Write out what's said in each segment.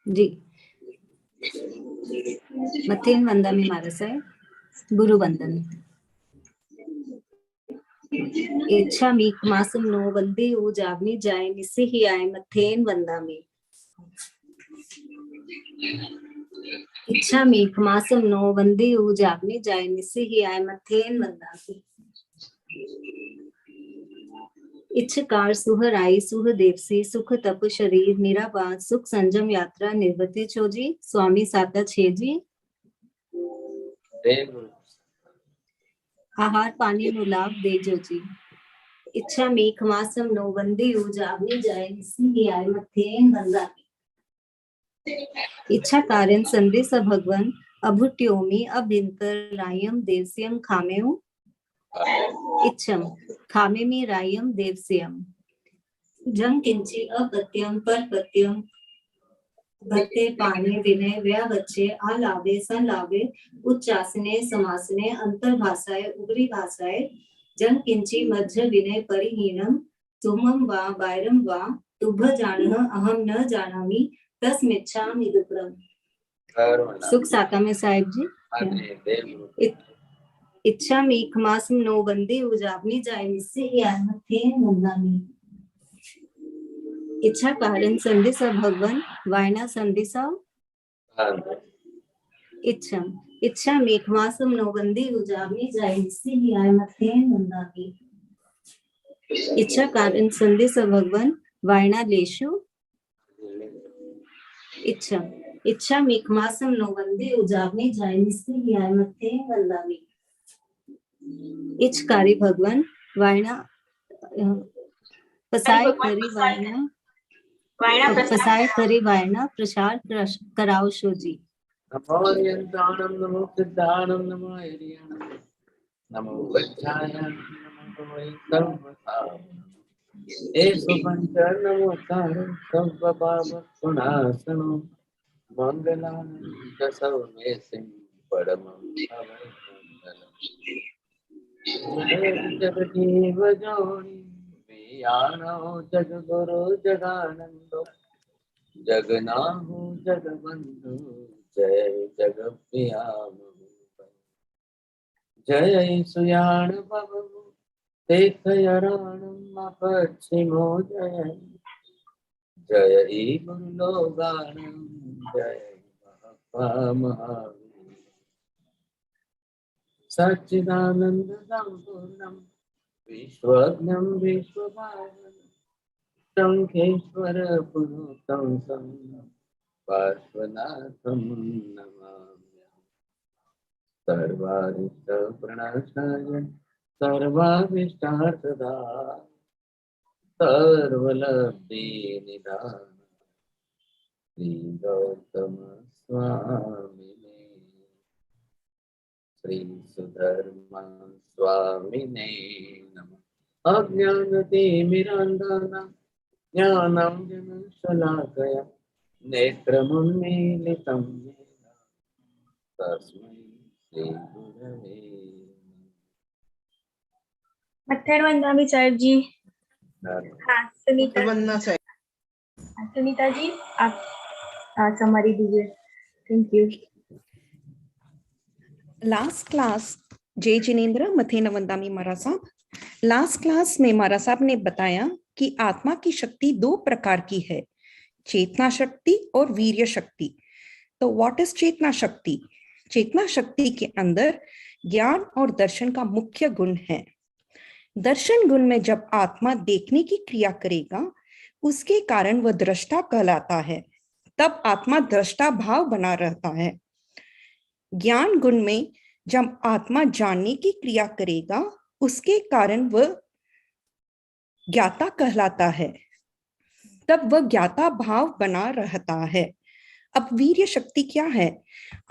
जी। मथेन वंदमी मारसाय गुरु वंदन। इच्छामि मासम नो वंदे ओ जावनी जाय निसे ही आय मथेन वंदामि। इच्छामि मासम नो वंदे ओ जावनी जाय निसे ही आय मथेन वंदामि। इच्छकार सुहराई सुह देवसी सुख तप शरीर निराबाद सुख संजम यात्रा निर्वते छोजी स्वामी साता छेजी। आहार पानी नु लाभ दे जोजी। इच्छा मेख मासम नो वंदे ओ जावनी जाय निसी आय मथेन वंदामि। इच्छा कारण संदेश भगवन अभुट्योमि अभिंतर रायम देवस्यम खामेउ। इच्छम खामेमि रायम देवस्यम जं किंचि अपत्यम परपत्यम भत्ते पाने विनय व्यावच्चे आलावे संलावे उच्चासने समासने अंतर्भाषाय उग्री भाषाय जं किंचि मध्य विनय परिहीनम तुमम वा बायरम वा तुभ जानह अहम न जानामि तस्मिच्छामि दुप्रम। सुख साता में साहिब जी। इच्छा मीख मासम नो वंदे उजावनी जाय निस्से ही आत्मथेन वंदामि। इच्छा कारण संदेशा भगवान वायना संदेशा इच्छा इच्छा मेख मासम नो वंदे उजावनी जाय निस्से ही आत्मथेन वंदामि। इच्छा कारण संदेशा भगवान वायना लेशु इच्छा इच्छा मेख मासम नो वंदे उजावनी जाय निस्से ही आत्मथेन वंदामि। इच्छकारी भगवान वायना पसाय करी वायना पसाय करी वायना प्रसार कराओ शोजी। नमो यंत्राणम नमो सिद्धाणम नमो हरियाणम नमो वज्रायण नमो वैष्णवसाम एसु पंच नमो तारं सब पाप पुनासनो मंगलानि दशमे सिंह परमं भवैमंगलम् जगजीव जोनि प्रियाणो जगगुरु जगानंदो जगनाहु जगबंधु जय जगप्रिया जय सुयाण भवु तेखयराणम पश्चिमो जय जय गुरुलोगाणम जय महावीर सच्चिदानंद संपूर्णम विश्वज्ञं विश्वभावनं शंखेश्वर पुरुषं पार्श्वनाथं नमामि सर्वारिष्ट प्रणाशाय सर्वाभीष्टार्थदा सर्वलब्धि निधान श्री गौतम स्वामिने श्री सुधर्मा स्वामिने नमः। अज्ञानतिमिरान्धना ज्ञानाञ्जन शलाकया नेत्रमुन्मीलितं येन तस्मै श्री गुरवे मथेन वंदामि साहिब जी। हाँ सुनीता जी आप समरी दीजिए। Thank you. लास्ट क्लास जय जिनेन्द्र मथेन वंदामी महाराज साहब। लास्ट क्लास में महाराज साहब ने बताया कि आत्मा की शक्ति दो प्रकार की है, चेतना शक्ति और वीर्य शक्ति। तो व्हाट इज चेतना शक्ति? चेतना शक्ति के अंदर ज्ञान और दर्शन का मुख्य गुण है। दर्शन गुण में जब आत्मा देखने की क्रिया करेगा उसके कारण वह दृष्टा कहलाता है, तब आत्मा दृष्टा भाव बना रहता है। ज्ञान गुण में जब आत्मा जानने की क्रिया करेगा उसके कारण वह ज्ञाता कहलाता है, तब वह ज्ञाता भाव बना रहता है। अब वीर्य शक्ति क्या है?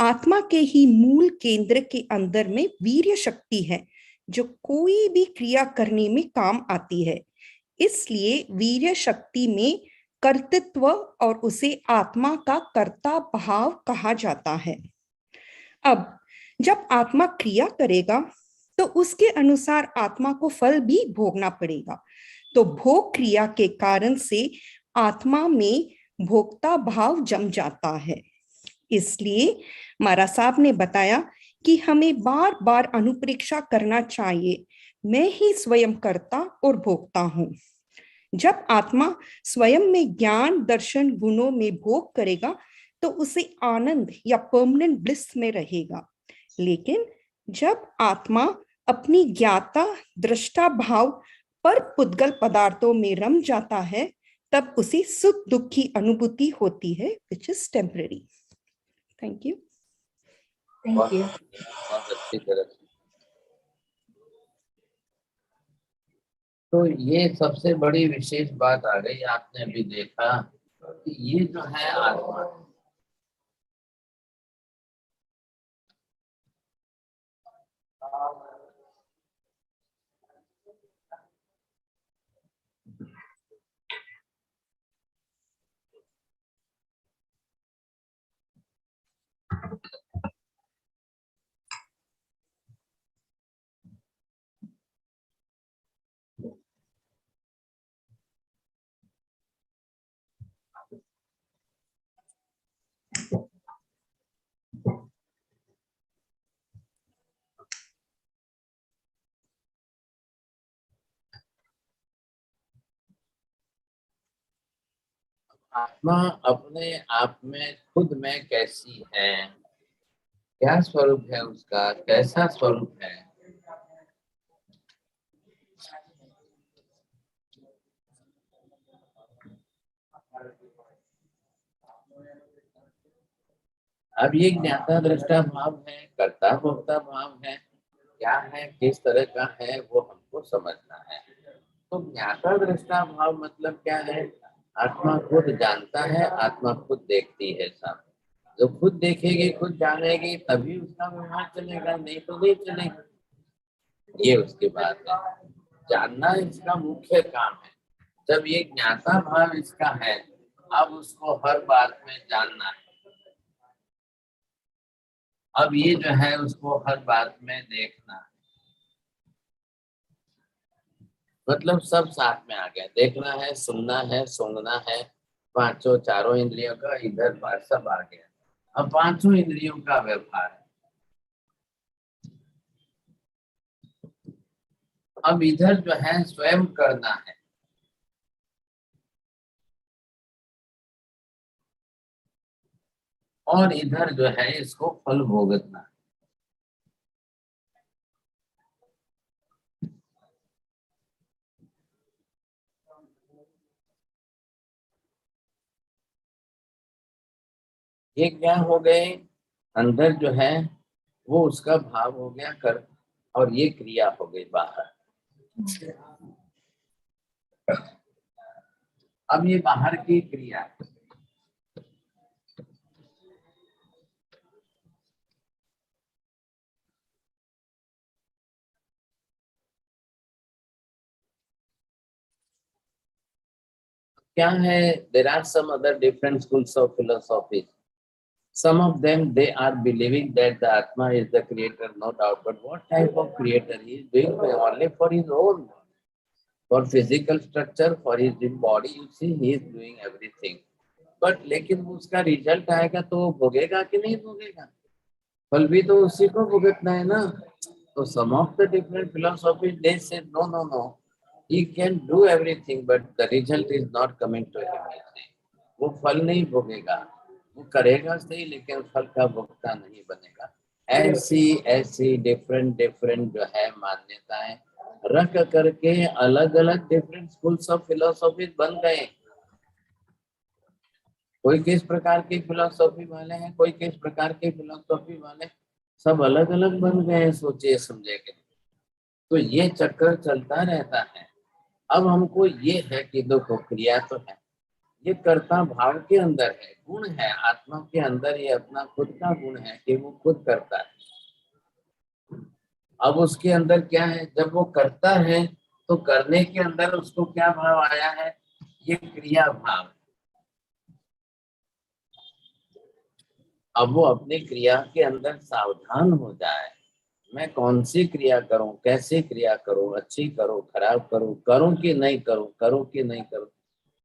आत्मा के ही मूल केंद्र के अंदर में वीर्य शक्ति है जो कोई भी क्रिया करने में काम आती है। इसलिए वीर्य शक्ति में कर्तृत्व और उसे आत्मा का कर्ता भाव कहा जाता है। अब जब आत्मा क्रिया करेगा तो उसके अनुसार आत्मा को फल भी भोगना पड़ेगा। तो भोग क्रिया के कारण से आत्मा में भोक्ता भाव जम जाता है। इसलिए महाराज साहब ने बताया कि हमें बार बार अनुप्रेक्षा करना चाहिए, मैं ही स्वयं कर्ता और भोक्ता हूं। जब आत्मा स्वयं में ज्ञान दर्शन गुणों में भोग करेगा तो उसे आनंद या परमानेंट ब्लिस में रहेगा। लेकिन जब आत्मा अपनी ज्ञाता दृष्टा भाव पर पुद्गल पदार्थों में रम जाता है तब उसे सुख दुख की अनुभूति होती है, which is temporary. Thank you. Thank you. बहुत अच्छी तरह से। तो ये सबसे बड़ी विशेष बात आ गई, आपने अभी देखा कि ये जो है आत्मा, आत्मा अपने आप में खुद में कैसी है, क्या स्वरूप है उसका, कैसा स्वरूप है। अब ये ज्ञाता दृष्टा भाव है, कर्ता भोक्ता भाव है, क्या है, किस तरह का है, वो हमको समझना है। तो ज्ञाता दृष्टा भाव मतलब क्या है? आत्मा खुद जानता है, आत्मा खुद देखती है सामने। जो खुद देखेगी, खुद जानेगी, तभी उसका व्यवहार चलेगा, नहीं तो नहीं चलेगा। ये उसकी बात है। जानना इसका मुख्य काम है। जब ये ज्ञाता भाव इसका है, अब उसको हर बात में जानना है। अब ये जो है उसको हर बात में देखना है। मतलब सब साथ में आ गया, देखना है, सुनना है, सूंघना है, पांचों चारों इंद्रियों का इधर बार सब आ गया। अब पांचों इंद्रियों का व्यवहार है। अब इधर जो है स्वयं करना है, और इधर जो है इसको फल भोगतना है। ये क्या हो गए, अंदर जो है वो उसका भाव हो गया कर, और ये क्रिया हो गई बाहर। अब ये बाहर की क्रिया है। क्या है, there are some other different schools of philosophy. Some of them, they are believing that the Atma is the creator, no doubt. But what type of creator? He is doing only for his own, for physical structure, for his body. You see, he is doing everything. But लेकिन उसका result आएगा तो भोगेगा कि नहीं भोगेगा? फल भी तो उसी को भुगतना है ना। तो some of the different philosophies, they say no, no, no. He can do everything, but the result is not coming to him. वो फल नहीं भोगेगा, वो करेगा सही लेकिन फल का भोक्ता नहीं बनेगा। ऐसी ऐसी डिफरेंट डिफरेंट जो है मान्यताएं रख करके अलग अलग डिफरेंट स्कूल्स ऑफ फिलोसॉफी बन गए। कोई किस प्रकार की फिलोसॉफी वाले हैं, कोई किस प्रकार की फिलोसॉफी वाले, सब अलग अलग बन गए हैं सोचे समझे के। तो ये चक्कर चलता रहता है। अब हमको ये है कि देखो क्रिया तो है, ये कर्ता भाव के अंदर है, गुण है आत्मा के अंदर, ये अपना खुद का गुण है कि वो खुद करता है। अब उसके अंदर क्या है, जब वो करता है तो करने के अंदर उसको क्या भाव आया है, ये क्रिया भाव। अब वो अपनी क्रिया के अंदर सावधान हो जाए, मैं कौन सी क्रिया करूं, कैसी क्रिया करूं, अच्छी करूं, खराब करूं, करूं कि नहीं करूं, करूं कि नहीं करूं,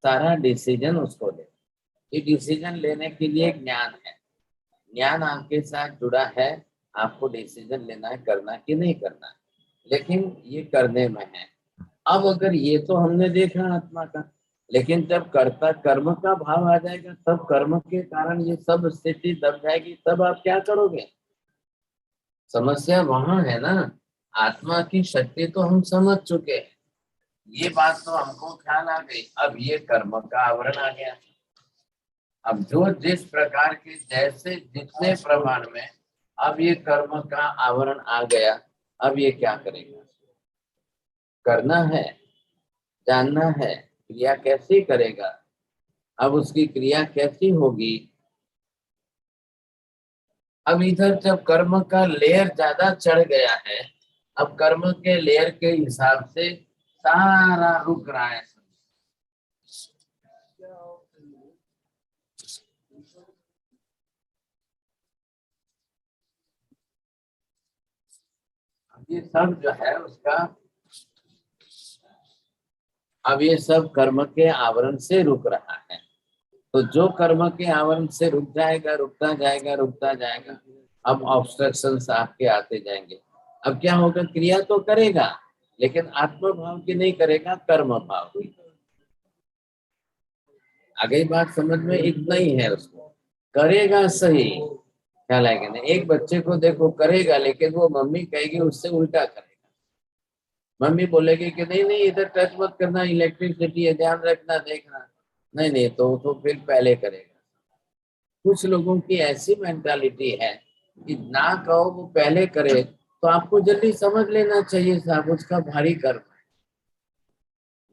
सारा डिसीजन उसको दे। ये डिसीजन लेने के लिए ज्ञान है। ज्ञान आपके साथ जुड़ा है, आपको डिसीजन लेना है करना कि नहीं करना, लेकिन ये करने में है। अब अगर ये तो हमने देखा आत्मा का, लेकिन जब कर्ता कर्म का भाव आ जाएगा, तब कर्म के कारण ये सब स्थिति दब जाएगी, तब आप क्या करोगे? समस्या वहां है ना। आत्मा की शक्ति तो हम समझ चुके हैं, ये बात तो हमको ख्याल आ गई। अब ये कर्म का आवरण आ गया। अब जो जिस प्रकार के जैसे जितने प्रमाण में अब ये कर्म का आवरण आ गया, अब ये क्या करेगा? करना है, जानना है, क्रिया कैसे करेगा, अब उसकी क्रिया कैसी होगी। अब इधर जब कर्म का लेयर ज्यादा चढ़ गया है, अब कर्म के लेयर के हिसाब से सारा रुक रहा है। ये सब जो है उसका, अब ये सब कर्म के आवरण से रुक रहा है। तो जो कर्म के आवरण से रुक जाएगा, रुकता जाएगा, रुकता जाएगा, अब ऑब्स्ट्रक्शंस आपके आते जाएंगे। अब क्या होगा? क्रिया तो करेगा, लेकिन आत्म भाव की नहीं करेगा, कर्म भाव की। आगे बात समझ में इतना ही है, उसको करेगा सही, ख्याल है कि नहीं? एक बच्चे को देखो करेगा, लेकिन वो मम्मी कहेगी उससे उल्टा करेगा। मम्मी बोलेगी कि नहीं नहीं इधर टच मत करना, इलेक्ट्रिसिटी है, ध्यान रखना, देखना, नहीं नहीं तो फिर पहले करेगा। कुछ लोगों की ऐसी मेंटालिटी है कि ना कहो वो पहले करे, तो आपको जल्दी समझ लेना चाहिए साहब, उसका भारी कर्म है।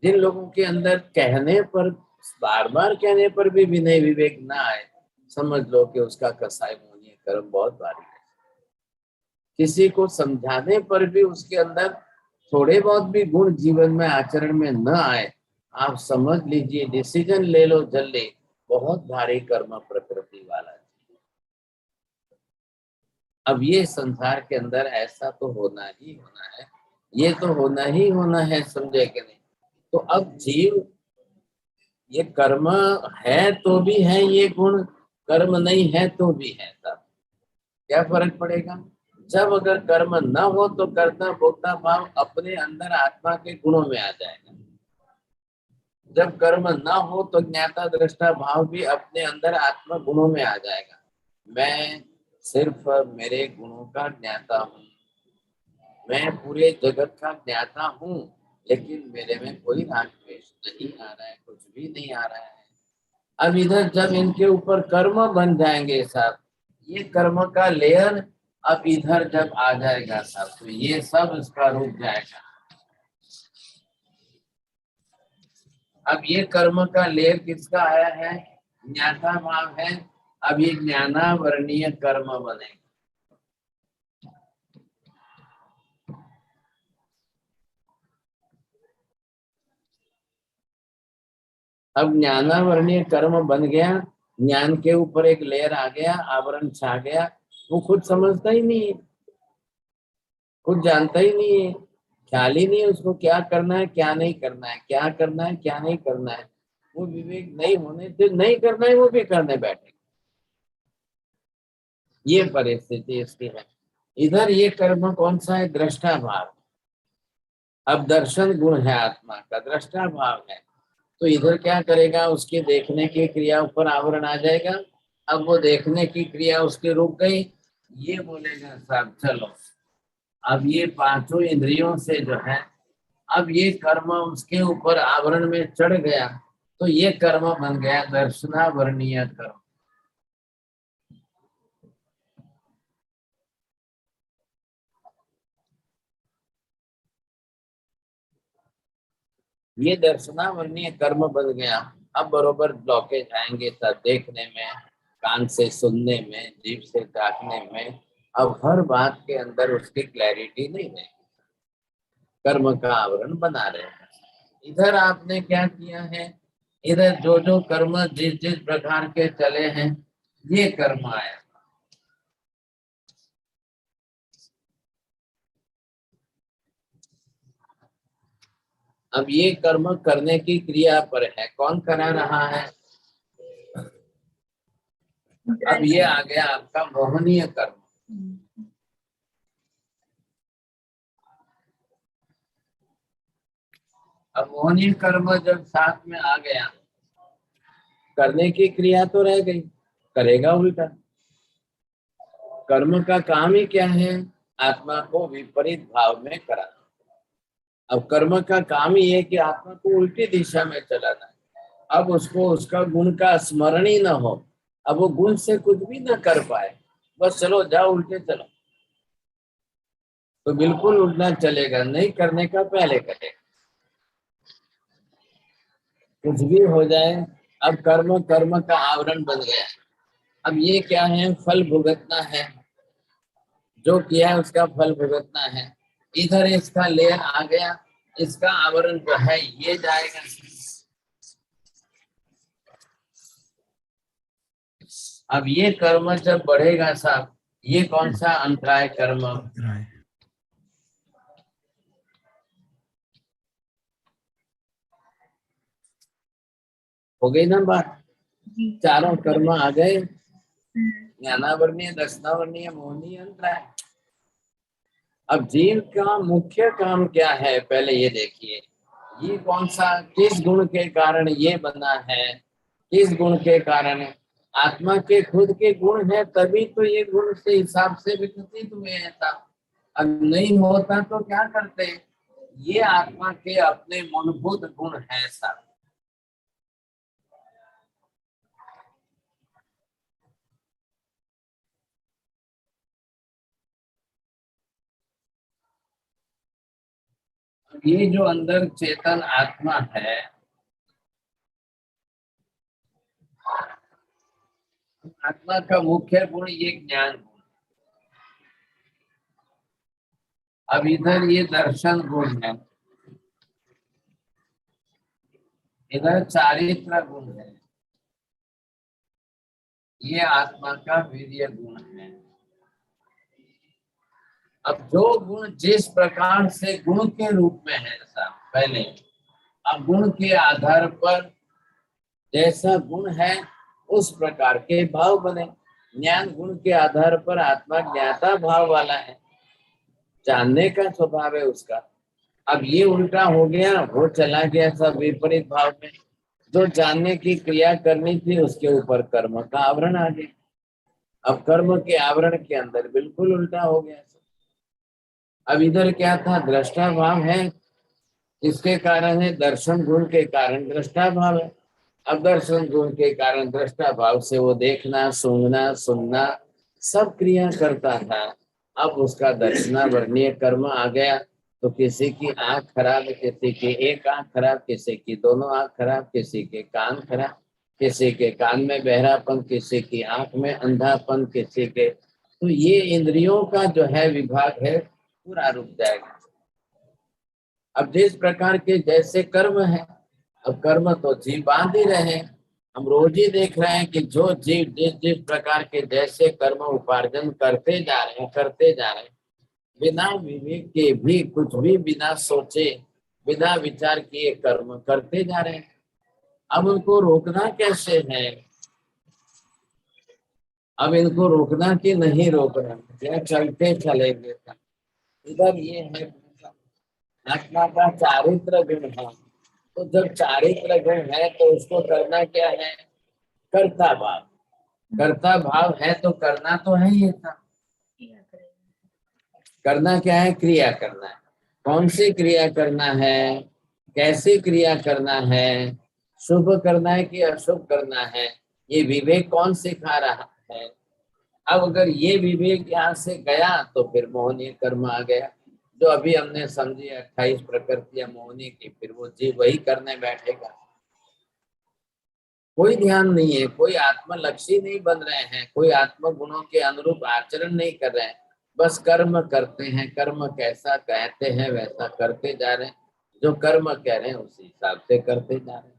जिन लोगों के अंदर कहने पर, बार बार कहने पर भी विनय विवेक ना आए, समझ लो कि उसका कसाई मोहनीय कर्म बहुत भारी है। किसी को समझाने पर भी उसके अंदर थोड़े बहुत भी गुण जीवन में आचरण में न आए, आप समझ लीजिए डिसीजन ले लो जल्दी, बहुत भारी कर्म प्रकृति वाला है। अब ये संसार के अंदर ऐसा तो होना ही होना है, ये तो होना ही होना है, समझे कि नहीं? तो अब जीव ये कर्म है तो भी है ये गुण, कर्म नहीं है तो भी है, तब क्या फर्क पड़ेगा? जब अगर कर्म न हो तो कर्ता भोक्ता भाव अपने अंदर आत्मा के गुणों में आ जाएगा। जब कर्म न हो तो ज्ञाता दृष्टा भाव भी अपने अंदर आत्मा गुणों में आ जाएगा। मैं सिर्फ मेरे गुणों का ज्ञाता हूँ, मैं पूरे जगत का ज्ञाता हूँ, लेकिन मेरे में कोई राग द्वेष नहीं आ रहा है, कुछ भी नहीं आ रहा है। अब इधर जब इनके ऊपर कर्म बन जाएंगे साहब, ये कर्म का लेयर अब इधर जब आ जाएगा साहब, तो ये सब इसका रुक जाएगा। अब ये कर्म का लेयर किसका आया है? ज्ञाता भाव है। अब ये ज्ञानावरणीय कर्म बनेगा। अब ज्ञानावरणीय कर्म बन गया, ज्ञान के ऊपर एक लेयर आ गया, आवरण छा गया, वो खुद समझता ही नहीं है, खुद जानता ही नहीं है, ख्याल ही नहीं है उसको क्या करना है क्या नहीं करना है, क्या करना है क्या नहीं करना है। वो विवेक नहीं होने से नहीं करना है वो भी करने बैठे, ये परिस्थिति इसकी है। इधर ये कर्म कौन सा है? दृष्टा भाव। अब दर्शन गुण है आत्मा का, दृष्टा भाव है, तो इधर क्या करेगा? उसके देखने की क्रिया ऊपर आवरण आ जाएगा। अब वो देखने की क्रिया उसकी रुक गई, ये बोलेगा साहब चलो अब ये पांचों इंद्रियों से जो है, अब ये कर्म उसके ऊपर आवरण में चढ़ गया, तो ये कर्म बन गया दर्शनावरणीय कर्म। ये दर्शनावरणीय कर्म बन गया। अब बरोबर ब्लॉकेज आएंगे सब देखने में, कान से सुनने में, जीभ से चाखने में, अब हर बात के अंदर उसकी क्लैरिटी नहीं है, कर्म का आवरण बना रहे हैं। इधर आपने क्या किया है? इधर जो जो कर्म जिस जिस प्रकार के चले हैं, ये कर्म आया। अब ये कर्म करने की क्रिया पर है, कौन करा रहा है? अब ये आ गया आपका मोहनीय कर्म। अब मोहनीय कर्म जब साथ में आ गया, करने की क्रिया तो रह गई, करेगा उल्टा। कर्म का काम ही क्या है? आत्मा को विपरीत भाव में कराना। अब कर्म का काम ही है कि आत्मा को उल्टी दिशा में चलाना है। अब उसको उसका गुण का स्मरण ही न हो, अब वो गुण से कुछ भी न कर पाए, बस चलो जाओ उल्टे चलो, तो बिल्कुल उल्टा चलेगा, नहीं करने का पहले करेगा। कुछ भी हो जाए, अब कर्म कर्म का आवरण बन गया। अब ये क्या है? फल भुगतना है, जो किया है उसका फल भुगतना है। इधर इसका लेयर आ गया, इसका आवरण जो है ये जाएगा। अब ये कर्म जब बढ़ेगा साहब, ये कौन सा अंतराय कर्म? हो गई ना बात? चारों कर्म आ गए, ज्ञानावरणीय, दर्शनावरणीय, मोहनीय, अंतराय। अब जीव का मुख्य काम क्या है पहले ये देखिए। ये कौन सा, किस गुण के कारण ये बना है, किस गुण के कारण? आत्मा के खुद के गुण है, तभी तो ये गुण से हिसाब से विकसित हुए हैं साहब। अब नहीं होता तो क्या करते? ये आत्मा के अपने मूलभूत गुण है साहब। ये जो अंदर चेतन आत्मा है, आत्मा का मुख्य गुण ये ज्ञान गुण। अब इधर ये दर्शन गुण है, इधर चारित्र गुण है, ये आत्मा का वीर्य गुण है। अब जो गुण जिस प्रकार से गुण के रूप में है साहब पहले, अब गुण के आधार पर जैसा गुण है उस प्रकार के भाव बने। ज्ञान गुण के आधार पर आत्मा ज्ञाता भाव वाला है, जानने का स्वभाव है उसका। अब ये उल्टा हो गया, वो चला गया सब विपरीत भाव में। जो जानने की क्रिया करनी थी उसके ऊपर कर्म का आवरण आ गया। अब कर्म के आवरण के अंदर बिल्कुल उल्टा हो गया। अब इधर क्या था? दृष्टा भाव है, इसके कारण है दर्शन गुण के कारण दृष्टा भाव है। अब दर्शन गुण के कारण दृष्टा भाव से वो देखना, सूंघना, सुनना सब क्रिया करता था। अब उसका दर्शनावरणीय कर्म आ गया, तो किसी की आंख खराब, किसी की एक आंख खराब, किसी की दोनों आंख खराब, किसी के कान खराब, किसी के कान में बहरापन, किसी की आंख में अंधापन, किसी के, तो ये इंद्रियों का जो है विभाग है पूरा रुक जाएगा। अब जिस प्रकार के जैसे कर्म है, अब कर्म तो जीव बांध ही रहे। हम रोज ही देख रहे हैं कि जो जीव जिस जिस प्रकार के जैसे कर्म उपार्जन करते जा रहे हैं, बिना विवेक के भी, कुछ भी बिना सोचे, बिना विचार किए कर्म करते जा रहे हैं। अब उनको रोकना कैसे है? अब इनको रोकना कि नहीं रोकना, क्या चलते चलेंगे? इधर ये है आत्मा का चारित्र गुण है, तो जब चारित्र गुण है तो उसको करना क्या है? कर्ता भाव। कर्ता भाव है तो करना तो है ही था। करना क्या है? क्रिया करना है। कौन सी क्रिया करना है, कैसी क्रिया करना है, शुभ करना है कि अशुभ करना है, ये विवेक कौन सिखा रहा है? अब अगर ये विवेक यहाँ से गया तो फिर मोहनीय कर्म आ गया। जो अभी हमने समझी 28 प्रकृतियां मोहनी की, फिर वो जीव वही करने बैठेगा। कोई ध्यान नहीं है, कोई आत्मलक्षी नहीं बन रहे हैं, कोई आत्म गुणों के अनुरूप आचरण नहीं कर रहे हैं, बस कर्म करते हैं। कर्म कैसा कहते हैं वैसा करते जा रहे हैं, जो कर्म कह रहे हैं उसी हिसाब से करते जा रहे हैं।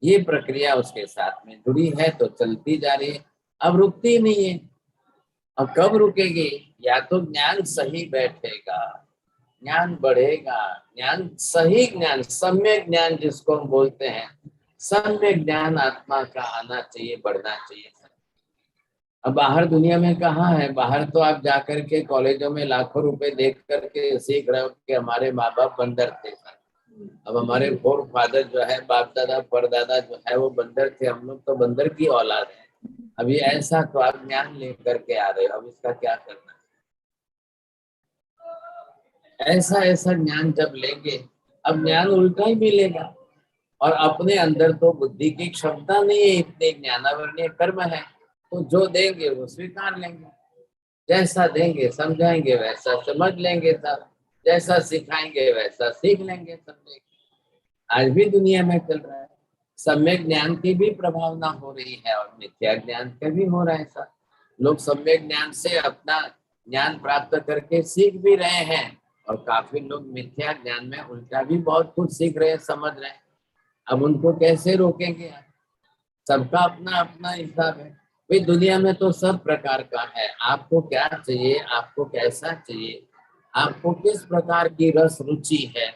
ये प्रक्रिया उसके साथ में जुड़ी है तो चलती जा रही है, अब रुकती नहीं है। अब कब रुकेगी? या तो ज्ञान सही बैठेगा, ज्ञान बढ़ेगा, ज्ञान सही ज्ञान, सम्यक ज्ञान जिसको हम बोलते हैं, सम्यक ज्ञान आत्मा का आना चाहिए, बढ़ना चाहिए। अब बाहर दुनिया में कहाँ है, बाहर तो आप जाकर के कॉलेजों में लाखों रुपए देख करके सीख रहे हो कि हमारे माँ बाप बंदर थे। अब हमारे फोर फादर जो है, बाप दादा परदादा जो है वो बंदर थे, हम लोग तो बंदर की औलाद है। अभी ऐसा तो आप ज्ञान लेकर के आ रहे हो, अब इसका क्या करना है? ऐसा ऐसा ज्ञान जब लेंगे, अब ज्ञान उल्टा ही मिलेगा। और अपने अंदर तो बुद्धि की क्षमता नहीं है, इतने ज्ञानावरणीय कर्म है, तो जो देंगे वो स्वीकार लेंगे। जैसा देंगे समझाएंगे वैसा समझ लेंगे सब, जैसा सिखाएंगे वैसा सीख लेंगे समझेंगे। आज भी दुनिया में चल रहा है, सम्यक ज्ञान की भी प्रभावना हो रही है और मिथ्या ज्ञान का भी हो रहा है। ऐसा लोग सम्यक ज्ञान से अपना ज्ञान प्राप्त करके सीख भी रहे हैं, और काफी लोग मिथ्या ज्ञान में उल्टा भी बहुत कुछ सीख रहे हैं, समझ रहे हैं। अब उनको कैसे रोकेंगे? सबका अपना अपना हिसाब है भाई। दुनिया में तो सब प्रकार का है, आपको क्या चाहिए, आपको कैसा चाहिए, आपको किस प्रकार की रस रुचि है,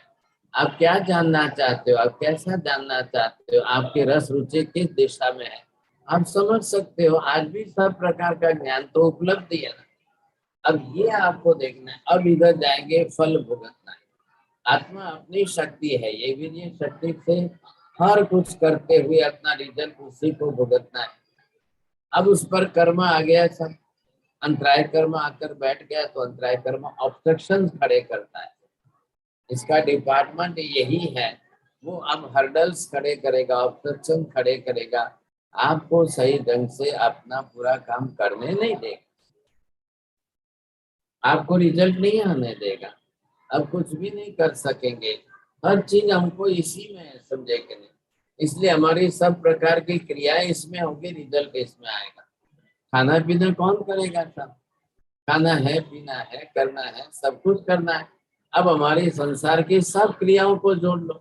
आप क्या जानना चाहते हो, आप कैसा जानना चाहते हो, आपकी रस रुचि किस दिशा में है, आप समझ सकते हो। आज भी सब प्रकार का ज्ञान तो उपलब्ध है ना। अब ये आपको देखना है, अब इधर जाएंगे फल भुगतना है। आत्मा अपनी शक्ति है, ये भी नहीं शक्ति से हर कुछ करते हुए अपना रिजल्ट उसी को भुगतना है। अब उस पर कर्म आ गया, सब अंतराय कर्म आकर बैठ गया, तो अंतराय कर्म ऑब्स्ट्रक्शन खड़े करता है। इसका डिपार्टमेंट यही है, वो अब हर्डल्स खड़े करेगा, ऑब्स्ट्रक्शन खड़े करेगा, आपको सही ढंग से अपना पूरा काम करने नहीं देगा, आपको रिजल्ट नहीं आने देगा, अब कुछ भी नहीं कर सकेंगे। हर चीज हमको इसी में है, समझे कि नहीं? इसलिए हमारी सब प्रकार की क्रियाएं इसमें होगी, रिजल्ट इसमें आएगा। खाना पीना कौन करेगा? सब खाना है, पीना है, करना है, सब कुछ करना है। अब हमारी संसार की सब क्रियाओं को जोड़ लो,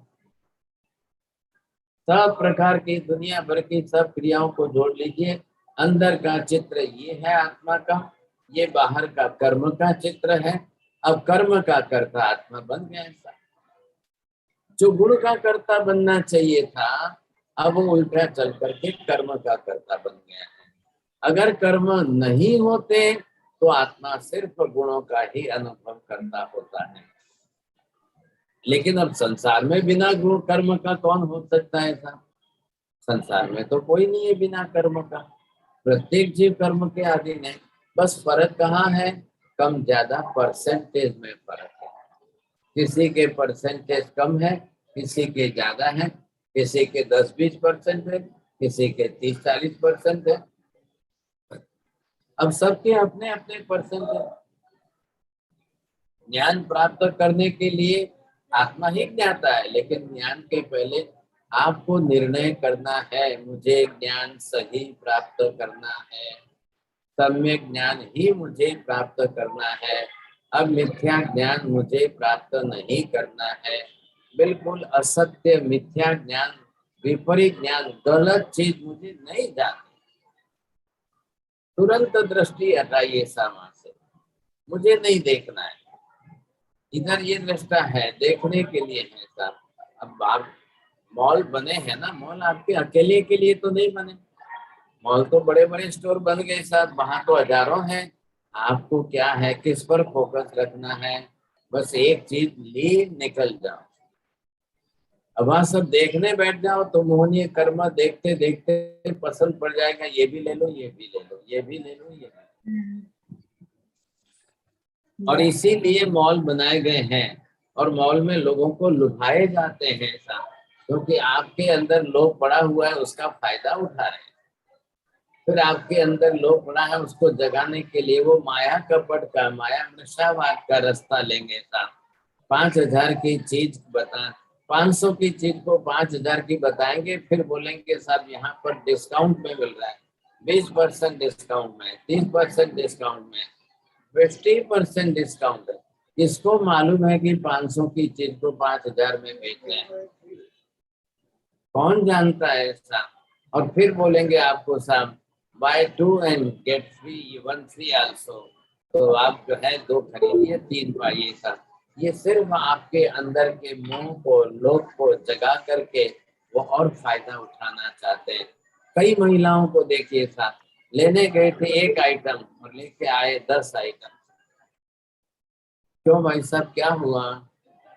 सब प्रकार की दुनिया भर की सब क्रियाओं को जोड़ लीजिए। अंदर का चित्र ये है आत्मा का, ये बाहर का कर्म का चित्र है। अब कर्म का कर्ता आत्मा बन गया। ऐसा जो गुण का कर्ता बनना चाहिए था, अब वो उल्टा चल करके कर्म का कर्ता बन गया है। अगर कर्म नहीं होते तो आत्मा सिर्फ गुणों का ही अनुभव करता होता है। लेकिन अब संसार में बिना गुण कर्म का कौन हो सकता है? ऐसा संसार में तो कोई नहीं है बिना कर्म का, प्रत्येक जीव कर्म के अधीन है। बस फर्क कहाँ है? कम ज्यादा परसेंटेज में फर्क है। किसी के परसेंटेज कम है, किसी के ज्यादा है, किसी के 10-20% है, किसी के 30-40% है। अब सबके अपने अपने परसेंट है। ज्ञान प्राप्त करने के लिए आत्मा ही ज्ञाता है, लेकिन ज्ञान के पहले आपको निर्णय करना है, मुझे ज्ञान सही प्राप्त करना है, सम्यक ज्ञान ही मुझे प्राप्त करना है। अब मिथ्या ज्ञान मुझे प्राप्त नहीं करना है। बिल्कुल असत्य मिथ्या ज्ञान, विपरीत ज्ञान, गलत चीज मुझे नहीं जाननी। तुरंत दृष्टि हटाइए सामान से, मुझे नहीं देखना है। इधर ये दृष्टा है, देखने के लिए है साहब। अब आप मॉल बने हैं ना, मॉल आपके अकेले के लिए तो नहीं बने। मॉल तो बड़े बड़े स्टोर बन गए साहब, वहां तो हजारों हैं। आपको क्या है, किस पर फोकस रखना है? बस एक चीज ली, निकल जाओ। अब वहां सब देखने बैठ जाओ तो मोहनीय कर्म देखते देखते पसंद पड़ जाएगा, ये भी ले लो, ये भी ले लो, ये भी ले लो, ये भी ले लो। और इसीलिए मॉल बनाए गए हैं, और मॉल में लोगों को लुभाए जाते हैं ऐसा, क्योंकि आपके अंदर लोभ पड़ा हुआ है, उसका फायदा उठा रहे हैं। फिर आपके अंदर लोभ पड़ा है, उसको जगाने के लिए वो माया कपट का, माया नशावाद का रास्ता लेंगे साहब। 5,000 की चीज बता, 500 की चीज को 5,000 की बताएंगे, फिर बोलेंगे साहब यहाँ पर डिस्काउंट में मिल रहा है, 20% डिस्काउंट में, 30% डिस्काउंट में, 50% डिस्काउंट है। किसको मालूम है कि 500 की चीज को 5,000 में बेच रहे हैं? कौन जानता है ऐसा? और फिर बोलेंगे आपको साहब bye 2 and get free 1 free also, तो आप जो है 2 खरीदिए 3 पाइए साहब। ये सिर्फ आपके अंदर के मोह को, लोभ को जगा करके वो और फायदा उठाना चाहते हैं। कई महिलाओं को देखिए साहब, लेने गए थे एक आइटम और लेके आए 10 आइटम। क्यों भाई साहब, क्या हुआ?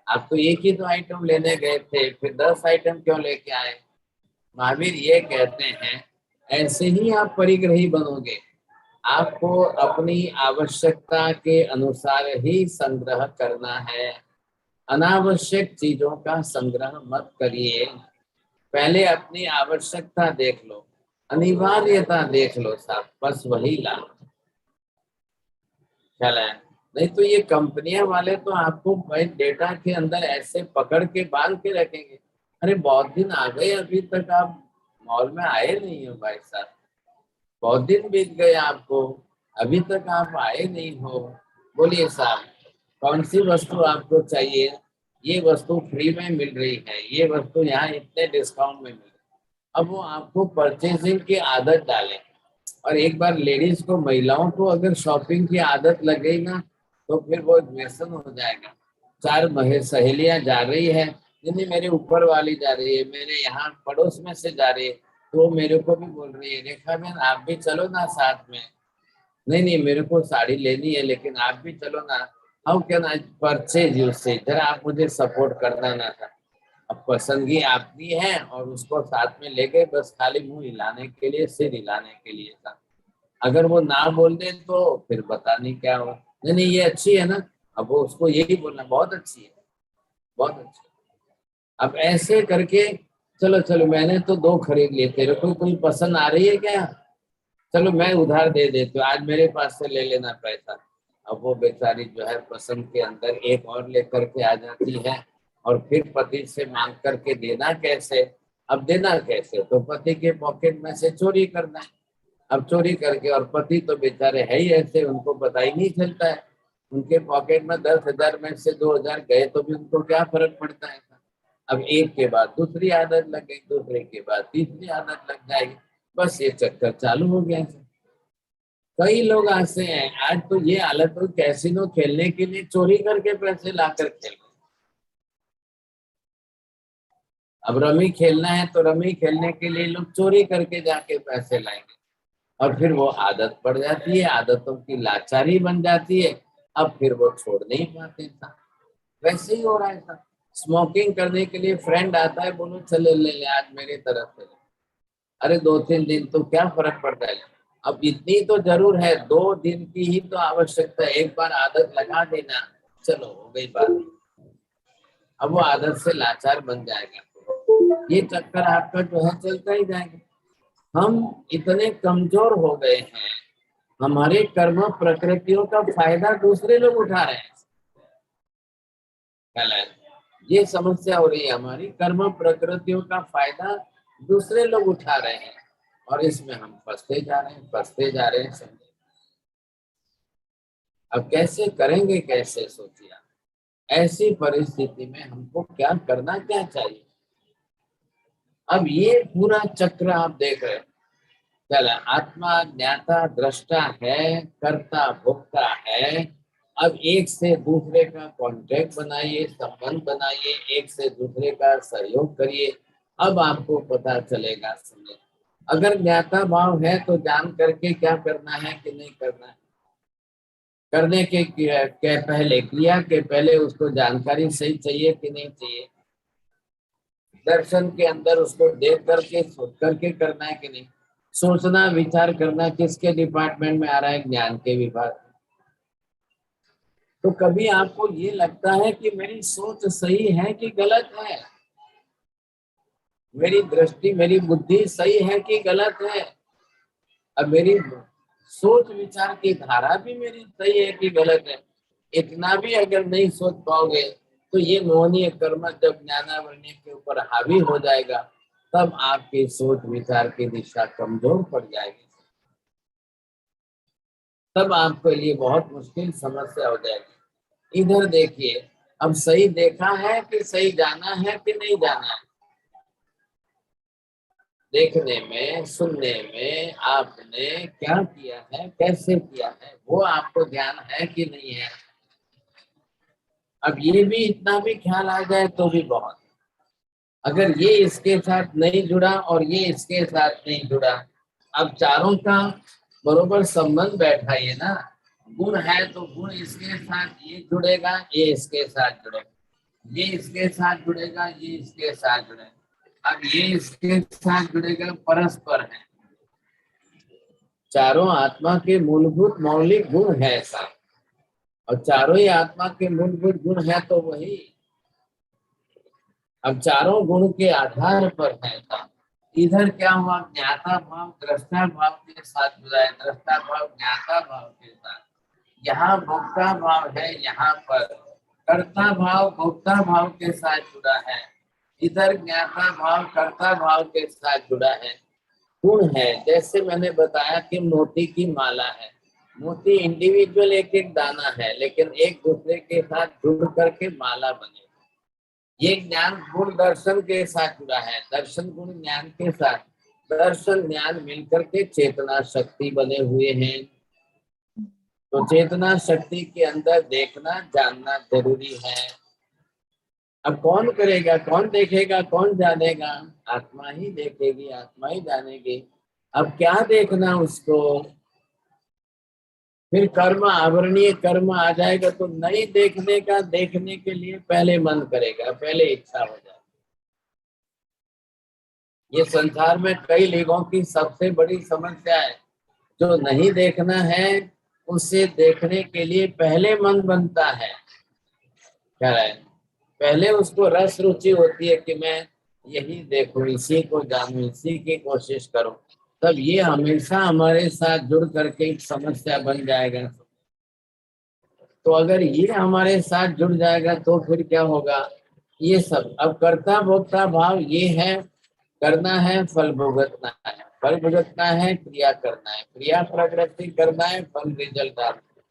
आप तो एक ही तो आइटम लेने गए थे, फिर 10 आइटम क्यों लेके आए? महावीर ये कहते हैं, ऐसे ही आप परिग्रही बनोगे। आपको अपनी आवश्यकता के अनुसार ही संग्रह करना है। अनावश्यक चीजों का संग्रह मत करिए। पहले अपनी आवश्यकता देख लो, अनिवार्यता देख लो साहब, बस वही ला। ख्याल है? नहीं तो ये कंपनियां वाले तो आपको भाई डेटा के अंदर ऐसे पकड़ के बांध के रखेंगे। अरे बहुत दिन आ गए, अभी तक आप मॉल में आए नहीं हो भाई साहब, बहुत दिन बीत गए आपको, अभी तक आप आए नहीं हो। बोलिए साहब, कौन सी वस्तु आपको चाहिए? ये वस्तु फ्री में मिल रही है, ये वस्तु यहाँ इतने डिस्काउंट में मिल रही है। अब वो आपको परचेसिंग की आदत डालें। और एक बार लेडीज को, महिलाओं को अगर शॉपिंग की आदत लग गई ना, तो फिर वो व्यसन हो जाएगा। 4 सहेलियां जा रही है, नहीं मेरे ऊपर वाली जा रही है, मेरे यहाँ पड़ोस में से जा रही है, तो वो मेरे को भी बोल रही है, रेखा बहन आप भी चलो ना साथ में। नहीं नहीं, मेरे को साड़ी लेनी है लेकिन आप भी चलो ना। How can I purchase you से, जरा आप मुझे सपोर्ट करना ना था। अब पसंदगी आपकी है और उसको साथ में ले गए, बस खाली मुंह हिलाने के लिए, सिर हिलाने के लिए था। अगर वो ना बोल दे तो फिर पता नहीं क्या हो। नहीं नहीं ये अच्छी है ना, अब वो उसको यही बोलना, बहुत अच्छी है, बहुत अच्छी। अब ऐसे करके, चलो चलो मैंने तो 2 खरीद लिए, तेरे को कोई पसंद आ रही है क्या? चलो मैं उधार दे देती हूँ, आज मेरे पास से ले लेना पैसा। अब वो बेचारी जो है पसंद के अंदर एक और लेकर के आ जाती है, और फिर पति से मांग करके देना कैसे? अब देना कैसे? तो पति के पॉकेट में से चोरी करना है। अब चोरी करके, और पति तो बेचारे है ही ऐसे, उनको पता ही नहीं चलता है। उनके पॉकेट में 10,000 में से 2,000 गए तो भी उनको क्या फर्क पड़ता है। अब एक के बाद दूसरी आदत लग गई, दूसरे के बाद तीसरी आदत लग जाएगी, बस ये चक्कर चालू हो गया। कई लोग ऐसे हैं, आज तो ये हालत हो, कैसीनो खेलने के लिए चोरी करके पैसे लाकर खेल। अब रमी खेलना है तो रमी खेलने के लिए लोग चोरी करके जाके पैसे लाएंगे, और फिर वो आदत पड़ जाती है, आदतों की लाचारी बन जाती है। अब फिर वो छोड़ नहीं पाते था। वैसे ही हो रहा है था। स्मोकिंग करने के लिए फ्रेंड आता है, बोलो चले ले ले आज मेरी तरफ से। अरे 2-3 दिन तो क्या फर्क पड़ता है। अब इतनी तो जरूर है, 2 दिन की ही तो आवश्यकता है, एक बार आदत लगा देना, चलो हो गई बात। अब वो आदत से लाचार बन जाएगा, ये चक्कर आपका जो है चलता ही जाएगा। हम इतने कमजोर हो गए हैं, हमारे कर्म प्रकृतियों का फायदा दूसरे लोग उठा रहे हैं। ये समस्या हो रही है, हमारी कर्म प्रकृतियों का फायदा दूसरे लोग उठा रहे हैं, और इसमें हम फंसते जा रहे हैं, फंसते जा रहे हैं। समझे? अब कैसे करेंगे, कैसे सोचिए आप। ऐसी परिस्थिति में हमको क्या करना क्या चाहिए? अब ये पूरा चक्र आप देख रहे हैं, चला आत्मा ज्ञाता दृष्टा है, कर्ता भोक्ता है। अब एक से दूसरे का कॉन्ट्रैक्ट बनाइए, संबंध बनाइए, एक से दूसरे का सहयोग करिए, अब आपको पता चलेगा। समझे? अगर ज्ञाता भाव है तो जान करके क्या करना है कि नहीं करना है, करने के पहले, क्रिया के पहले उसको जानकारी सही चाहिए कि नहीं चाहिए, दर्शन के अंदर उसको देख करके सोच करके करना है कि नहीं, सोचना विचार करना किसके डिपार्टमेंट में आ रहा है, ज्ञान के विभाग। तो कभी आपको ये लगता है कि मेरी सोच सही है कि गलत है, मेरी दृष्टि मेरी बुद्धि सही है कि गलत है, अब मेरी सोच विचार की धारा भी मेरी सही है कि गलत है, इतना भी अगर नहीं सोच पाओगे तो ये मोहनीय कर्म जब ज्ञानावरण्य के ऊपर हावी हो जाएगा, तब आपकी सोच विचार की दिशा कमजोर पड़ जाएगी, तब आपके लिए बहुत मुश्किल समस्या हो जाएगी। इधर देखिए, अब सही देखा है कि सही जाना है कि नहीं जाना है, देखने में सुनने में आपने क्या किया है, कैसे किया है, वो आपको ध्यान है कि नहीं है। अब ये भी इतना भी ख्याल आ जाए तो भी बहुत, अगर ये इसके साथ नहीं जुड़ा और ये इसके साथ नहीं जुड़ा, अब चारों का बरोबर संबंध बैठाइए ना। गुण है तो गुण इसके साथ ये जुड़ेगा, ये इसके साथ जुड़ेगा, ये इसके साथ जुड़ेगा, ये इसके साथ जुड़ेगा। अब ये इसके साथ जुड़ेगा, परस्पर है। चारों आत्मा के मूलभूत मौलिक गुण है ऐसा, और चारों ही आत्मा के मूलभूत गुण है तो वही। अब चारों गुण के आधार पर है ऐसा। इधर क्या हुआ, ज्ञाता भाव दृष्टा भाव के साथ जुड़ा है, दृष्टा भाव ज्ञाता भाव के साथ। यहाँ भोक्ता भाव है, यहाँ पर कर्ता भाव भोक्ता भाव के साथ जुड़ा है, इधर ज्ञाता भाव कर्ता भाव के साथ जुड़ा है। गुण है, जैसे मैंने बताया कि मोती की माला है, मोती इंडिविजुअल एक एक दाना है, लेकिन एक दूसरे के साथ जुड़ करके माला बने। ये ज्ञान गुण दर्शन के साथ जुड़ा है, दर्शन गुण ज्ञान के साथ, दर्शन ज्ञान मिलकर के चेतना शक्ति बने हुए हैं। तो चेतना शक्ति के अंदर देखना जानना जरूरी है। अब कौन करेगा, कौन देखेगा, कौन जानेगा? आत्मा ही देखेगी, आत्मा ही जानेगी। अब क्या देखना उसको? फिर कर्म, आवरणीय कर्म आ जाएगा तो नहीं देखने का, देखने के लिए पहले मन करेगा, पहले इच्छा हो जाए। ये संसार में कई लोगों की सबसे बड़ी समस्या है, जो नहीं देखना है उसे देखने के लिए पहले मन बनता है। क्या है, पहले उसको रस रुचि होती है कि मैं यही देखूं, इसी को जानूं, इसी की कोशिश करूं। तब ये हमेशा हमारे साथ जुड़ करके एक समस्या बन जाएगा। तो अगर ये हमारे साथ जुड़ जाएगा तो फिर क्या होगा? ये सब अब कर्ता भोक्ता भाव ये है, करना है फल भुगतना है, फल भुगतना है क्रिया करना है, क्रिया प्रवृत्ति करना है, फल रिजल्ट आना है।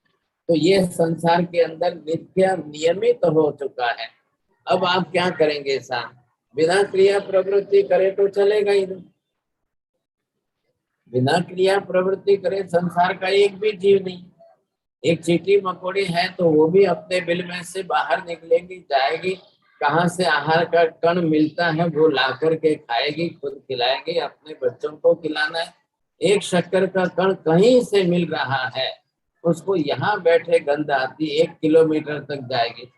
तो ये संसार के अंदर नित्य नियमित हो चुका है। अब आप क्या करेंगे साहब? बिना क्रिया प्रवृत्ति करे तो चलेगा ही नहीं। बिना क्रिया प्रवृत्ति करे संसार का एक भी जीव नहीं। एक चींटी मकोड़ी है तो वो भी अपने बिल में से बाहर निकलेगी, जाएगी, कहाँ से आहार का कण मिलता है वो ला करके खाएगी, खुद खिलाएगी, अपने बच्चों को खिलाना है। एक शक्कर का कण कहीं से मिल रहा है, उसको यहाँ बैठे गंध आती 1 किलोमीटर तक जाएगी।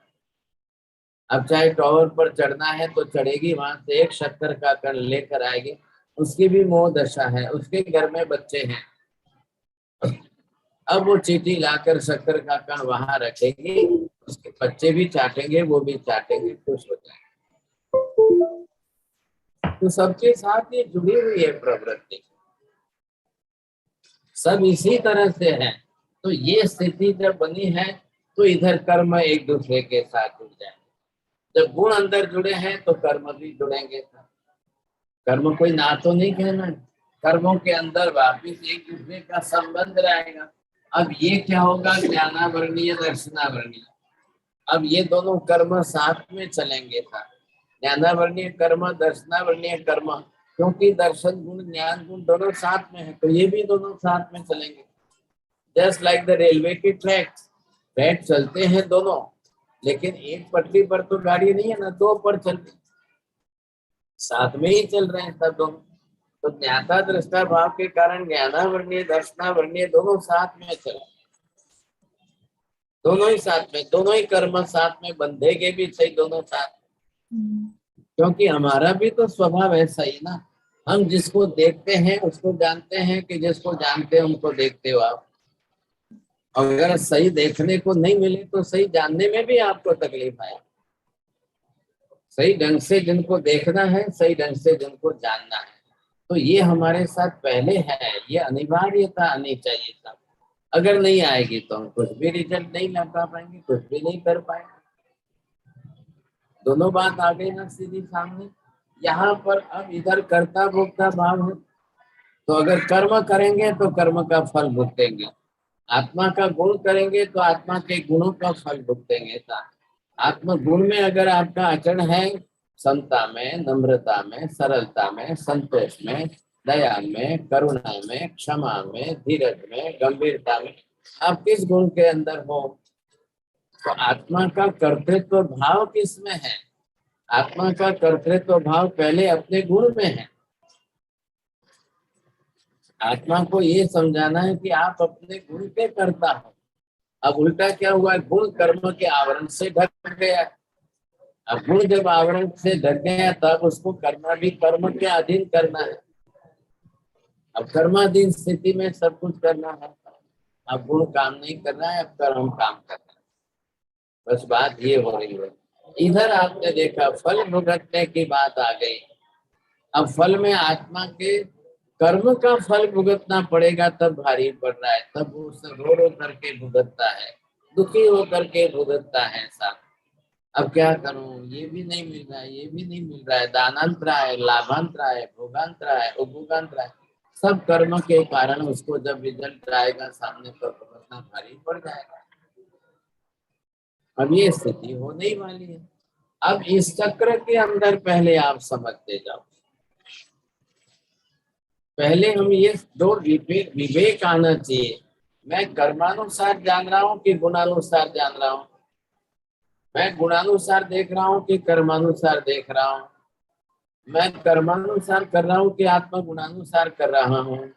अब चाहे टॉवर पर चढ़ना है तो चढ़ेगी, वहां से एक शक्कर का कण लेकर आएगी। उसकी भी मोह दशा है, उसके घर में बच्चे हैं। अब वो चींटी लाकर शक्कर का कण वहां रखेगी, उसके बच्चे भी चाटेंगे, वो भी चाटेंगे, खुश हो जाएंगे। तो सबके साथ ये जुड़ी हुई है प्रवृत्ति, सब इसी तरह से है। तो ये स्थिति जब बनी है तो इधर कर्म एक दूसरे के साथ जुड़ जाए। जब गुण अंदर जुड़े हैं तो कर्म भी जुड़ेंगे। कर्म कोई ना तो नहीं कहना, कर्मों के अंदर वापिस एक दूसरे का संबंध रहेगा। अब ये क्या होगा, ज्ञानावरणीय दर्शनावरणीय। अब ये दोनों कर्म साथ में चलेंगे था, ज्ञानावरणीय कर्म दर्शनावरणीय कर्म, क्योंकि दर्शन गुण ज्ञान गुण दोनों साथ में है तो ये भी दोनों साथ में चलेंगे। जस्ट लाइक द रेलवे की ट्रैक चलते हैं दोनों, लेकिन एक पटरी पर तो गाड़ी नहीं है ना, 2 पर चलते, साथ में ही चल रहे हैं सब दोनों। तो ज्ञाता दृष्टा भाव के कारण ज्ञानावरणीय दर्शनावरणीय दोनों साथ में चले, दोनों ही साथ में, दोनों ही कर्म साथ में बंधेगे भी सही, दोनों साथ। क्योंकि हमारा भी तो स्वभाव ऐसा ही ना, हम जिसको देखते हैं उसको जानते हैं, कि जिसको जानते हैं उनको देखते हो आप। अगर सही देखने को नहीं मिले तो सही जानने में भी आपको तकलीफ आए। सही ढंग से जिनको देखना है, सही ढंग से जिनको जानना है, तो ये हमारे साथ पहले है, ये अनिवार्यता आनी चाहिए था। अगर नहीं आएगी तो हम कुछ भी रिजल्ट नहीं लगा पाएंगे, कुछ भी नहीं कर पाएंगे। दोनों बात आ गई ना सीधी सामने। यहाँ पर अब इधर कर्ता भोक्ता भाव है, तो अगर कर्म करेंगे तो कर्म का फल भुगतेंगे, आत्मा का गुण करेंगे तो आत्मा के गुणों का फल भुगतेंगे। आत्मा गुण में अगर आपका आचरण है समता में, नम्रता में, सरलता में, संतोष में, दया में, करुणा में, क्षमा में, धीरज में, गंभीरता में, आप किस गुण के अंदर हो, तो आत्मा का कर्तृत्व भाव किस में है? आत्मा का कर्तृत्व भाव पहले अपने गुण में है। आत्मा को ये समझाना है कि आप अपने गुण के कर्ता हो। अब उल्टा क्या हुआ, गुण कर्म के आवरण से ढक गया। अब गुण जब आवरण से ढक गया तब उसको करना भी कर्म के अधीन करना है। अब कर्माधीन स्थिति में सब कुछ करना है। अब गुण काम नहीं करना है, अब कर्म काम करना है। बस बात ये हो रही है। इधर आपने देखा फल भुगतने की बात आ गई। अब फल में आत्मा के कर्म का फल भुगतना पड़ेगा तब भारी पड़ रहा है, तब वो रो रो करके भुगतता है, दुखी होकर के भुगतता है साथ। अब क्या करूं, ये भी नहीं मिल रहा है, ये भी नहीं मिल रहा है, दानांतरा है, लाभांतरा है, भोगांतरा है, उपभोगांतरा है। सब कर्म के कारण उसको जब रिजल्ट आएगा सामने तो भुगतना भारी पड़ जाएगा। अब ये स्थिति होने ही वाली है। अब इस चक्र के अंदर पहले आप समझते जाओ। पहले हम ये दो विवेक आना चाहिए। मैं कर्मानुसार जान रहा हूँ कि गुणानुसार जान रहा हूँ, मैं गुणानुसार देख रहा हूँ कि कर्मानुसार देख रहा हूँ, मैं कर्मानुसार कर रहा हूँ कि आत्मा गुणानुसार कर रहा हूँ,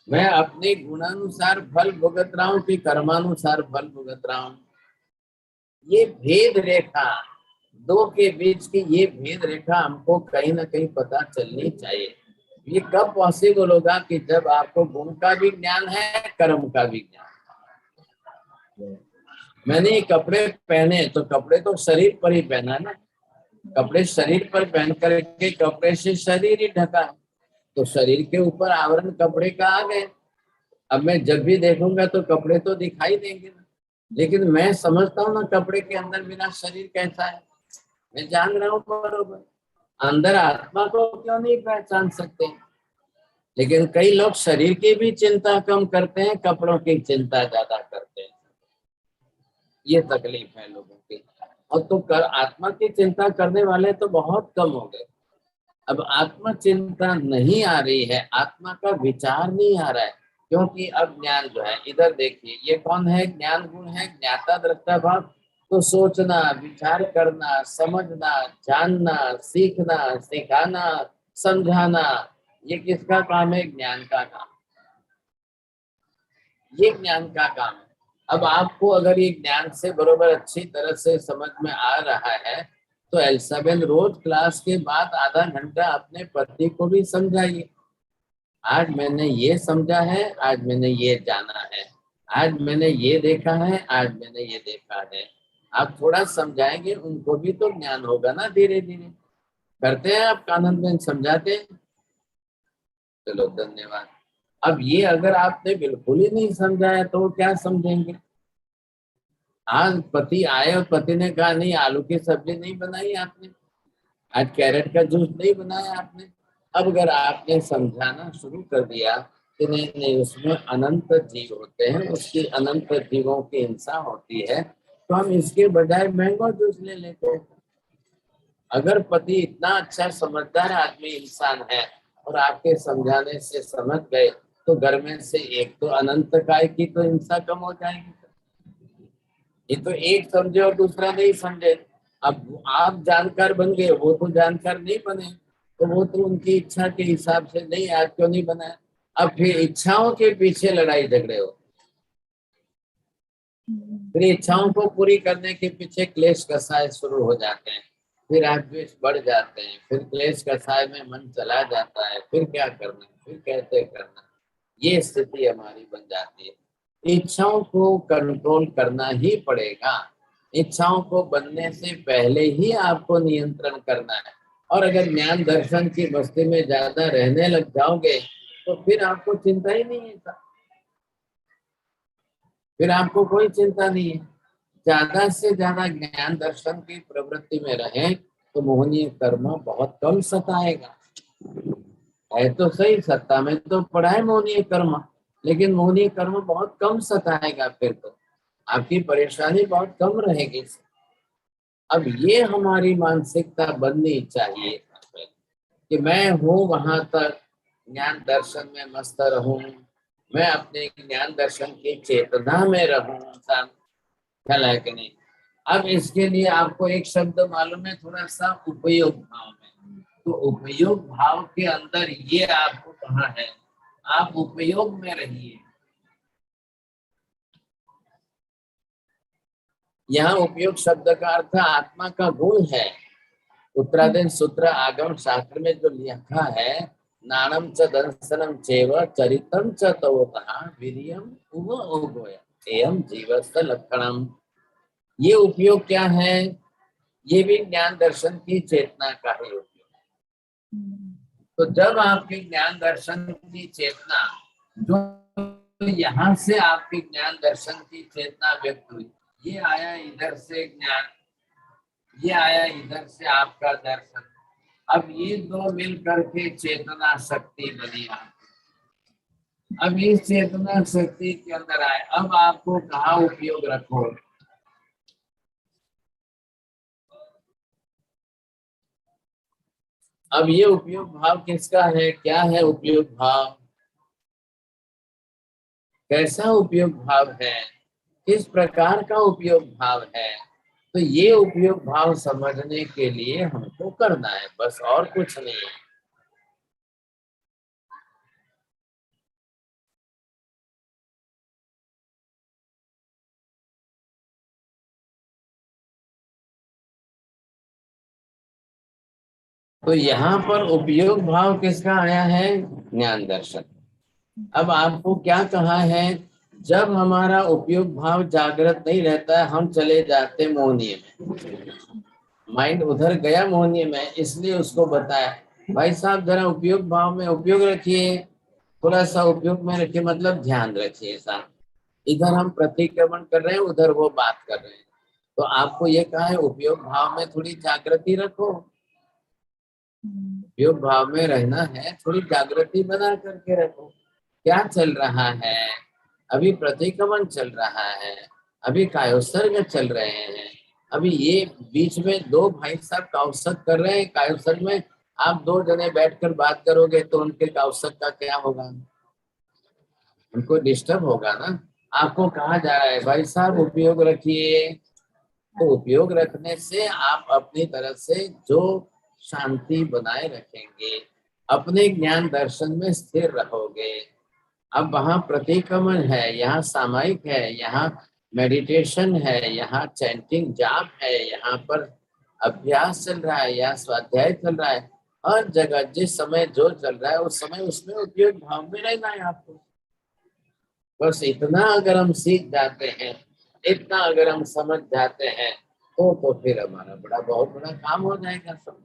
मैं अपने गुणानुसार फल भुगत रहा हूँ कि कर्मानुसार फल भुगत रहा हूँ। ये भेद रेखा, दो के बीच की ये भेद रेखा हमको कहीं ना कहीं पता चलनी चाहिए। ये कब पॉसिबल होगा कि जब आपको गुण का भी ज्ञान है, कर्म का भी ज्ञान। मैंने ये कपड़े पहने तो कपड़े तो शरीर पर ही पहना ना, कपड़े शरीर पर पहन करके कपड़े से शरीर ही ढका, तो शरीर के ऊपर आवरण कपड़े का आ गए। अब मैं जब भी देखूंगा तो कपड़े तो दिखाई देंगे ना, लेकिन मैं समझता हूँ ना कपड़े के अंदर मेरा शरीर कैसा है, मैं जान रहा हूँ बरोबर। अंदर आत्मा को क्यों नहीं पहचान सकते? लेकिन कई लोग शरीर की भी चिंता कम करते हैं, कपड़ों की चिंता ज्यादा करते हैं। ये तकलीफ है लोगों की। और तो आत्मा की चिंता करने वाले तो बहुत कम हो गए। अब आत्मा चिंता नहीं आ रही है, आत्मा का विचार नहीं आ रहा है, क्योंकि अब ज्ञान जो है, इधर देखिए ये कौन है, ज्ञान गुण है, ज्ञाता दृष्टा भाव। तो सोचना, विचार करना, समझना, जानना, सीखना, सिखाना, समझाना, ये किसका काम है? ज्ञान का काम। ये ज्ञान का काम है। अब आपको अगर ये ज्ञान से बरोबर अच्छी तरह से समझ में आ रहा है तो एल्साबेन रोज क्लास के बाद आधा घंटा अपने पति को भी समझाइए। आज मैंने ये समझा है, आज मैंने ये जाना है, आज मैंने ये देखा है, आज मैंने ये देखा है। आप थोड़ा समझाएंगे उनको भी तो ज्ञान होगा ना, धीरे धीरे। करते हैं आप कानन में, समझाते हैं। चलो धन्यवाद। अब ये अगर आपने बिल्कुल ही नहीं समझाया तो क्या समझेंगे? आज पति आए और पति ने कहा नहीं आलू की सब्जी नहीं बनाई आपने, आज कैरेट का जूस नहीं बनाया आपने। अब अगर आपने समझाना शुरू कर दिया कि नहीं नहीं उसमें अनंत जीव होते हैं, उसकी अनंत जीवों की हिंसा होती है, तो हम इसके बजाय मैंगो जूस ले लेते हैं। अगर पति इतना अच्छा समझदार आदमी इंसान है और आपके समझाने से समझ गए तो घर में से एक तो अनंत काय की तो हिंसा कम हो जाएगी। ये तो एक समझे और दूसरा नहीं समझे। अब आप जानकार बन गए, वो तो जानकार नहीं बने, तो वो तो उनकी इच्छा के हिसाब से नहीं, आज क्यों नहीं बनाया। अब फिर इच्छाओं के पीछे लड़ाई झगड़े हो, फिर इच्छाओं को पूरी करने के पीछे क्लेश कसाय शुरू हो जाते हैं, फिर आद्वेष बढ़ जाते हैं, फिर क्लेश कसाय में मन चला जाता है, फिर क्या करना, फिर कैसे करना, ये स्थिति हमारी बन जाती है। इच्छाओं को कंट्रोल करना ही पड़ेगा। इच्छाओं को बनने से पहले ही आपको नियंत्रण करना है। और अगर ज्ञान दर्शन की बस्ती में ज्यादा रहने लग जाओगे तो फिर आपको चिंता ही नहीं है, फिर आपको कोई चिंता नहीं है। ज्यादा से ज्यादा ज्ञान दर्शन की प्रवृत्ति में रहें तो मोहनीय कर्म बहुत कम सताएगा। है तो सही, सत्ता में तो पड़ा है मोहनीय कर्म, लेकिन मोहनीय कर्म बहुत कम सताएगा, फिर तो आपकी परेशानी बहुत कम रहेगी। अब ये हमारी मानसिकता बननी चाहिए कि मैं हूँ वहां तक ज्ञान दर्शन में मस्त रहूं, मैं अपने ज्ञान दर्शन की चेतना में रहूं। इंसान ख्याल है कि नहीं? अब इसके लिए आपको एक शब्द मालूम है, थोड़ा सा उपयोग भाव में। तो उपयोग भाव के अंदर ये आपको कहा है, आप उपयोग में रहिए। यहाँ उपयोग शब्द का अर्थ आत्मा का गुण है। उत्तराधीन सूत्र आगम शास्त्र में जो लिखा है, नाणम च दर्शनम चैव चरितम च तवतः वीर्यम उगोय एयम जीवस्य लक्षणम। ये उपयोग क्या है? ये भी ज्ञान दर्शन की चेतना का ही उपयोग। तो जब आपके ज्ञान दर्शन की चेतना, जो यहाँ से आपके ज्ञान दर्शन की चेतना व्यक्त हुई, ये आया इधर से ज्ञान, ये आया इधर से आपका दर्शन, अब ये दो मिल करके चेतना शक्ति बनी आपकी। अब इस चेतना शक्ति के अंदर आए, अब आपको कहाँ उपयोग रखो? अब ये उपयोग भाव किसका है? क्या है उपयोग भाव? कैसा उपयोग भाव है? किस प्रकार का उपयोग भाव है? तो ये उपयोग भाव समझने के लिए हमको करना है, बस और कुछ नहीं है। तो यहाँ पर उपयोग भाव किसका आया है? ज्ञान दर्शन। अब आपको क्या कहा है? जब हमारा उपयोग भाव जागृत नहीं रहता है, हम चले जाते मोहनीय में, माइंड उधर गया मोहनीय में, इसलिए उसको बताया भाई साहब जरा उपयोग भाव में उपयोग रखिए, थोड़ा सा उपयोग में रखिए, मतलब ध्यान रखिए साहब। इधर हम प्रतिक्रमण कर रहे हैं, उधर वो बात कर रहे हैं, तो आपको ये कहा है उपयोग भाव में थोड़ी जागृति रखो। उपयोग भाव में रहना है, थोड़ी जागृति बना करके रखो। क्या चल रहा है? अभी प्रतिक्रमण चल रहा है, अभी कायोत्सर्ग चल रहे हैं, अभी ये बीच में दो भाई साहब कायोत्सर्ग कर रहे हैं। कायोत्सर्ग में आप दो जने बैठकर बात करोगे तो उनके कायोत्सर्ग का क्या होगा? उनको डिस्टर्ब होगा ना। आपको कहा जा रहा है भाई साहब उपयोग रखिए। तो उपयोग रखने से आप अपनी तरफ से जो शांति बनाए रखेंगे, अपने ज्ञान दर्शन में स्थिर रहोगे। अब वहाँ प्रतिक्रमण है, यहाँ सामायिक है, यहाँ मेडिटेशन है, यहाँ चैंटिंग जाप है, यहाँ पर अभ्यास चल रहा है, यहाँ स्वाध्याय चल रहा है। हर जगह जिस समय जो चल रहा है उस समय उसमें उपयोग भाव में रहना है आपको। बस इतना अगर हम सीख जाते हैं, इतना अगर हम समझ जाते हैं, तो फिर हमारा बहुत बड़ा काम हो जाएगा सब।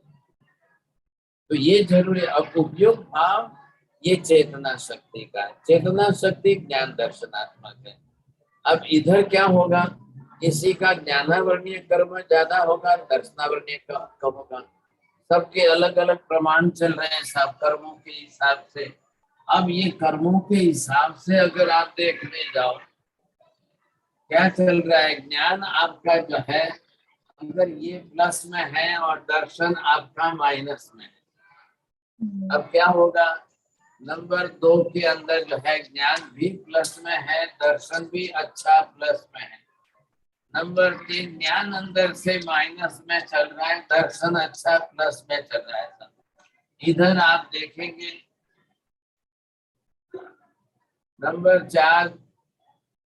तो ये जरूरी है। अब उपयोग भाव ये चेतना शक्ति का, चेतना शक्ति ज्ञान दर्शनात्मक है। अब इधर क्या होगा? किसी का ज्ञानावर्णीय कर्म ज्यादा होगा, दर्शनावर्णीय कम होगा। सबके अलग अलग प्रमाण चल रहे हैं, सब कर्मों के हिसाब से। अब ये कर्मों के हिसाब से अगर आप देखने जाओ क्या चल रहा है, ज्ञान आपका जो है अगर ये प्लस में है और दर्शन आपका माइनस में है, अब क्या होगा? नंबर 2 के अंदर जो है ज्ञान भी प्लस में है, दर्शन भी अच्छा प्लस में है। नंबर 3 ज्ञान अंदर से माइनस में चल रहा है, दर्शन अच्छा प्लस में चल रहा है। इधर आप देखेंगे नंबर 4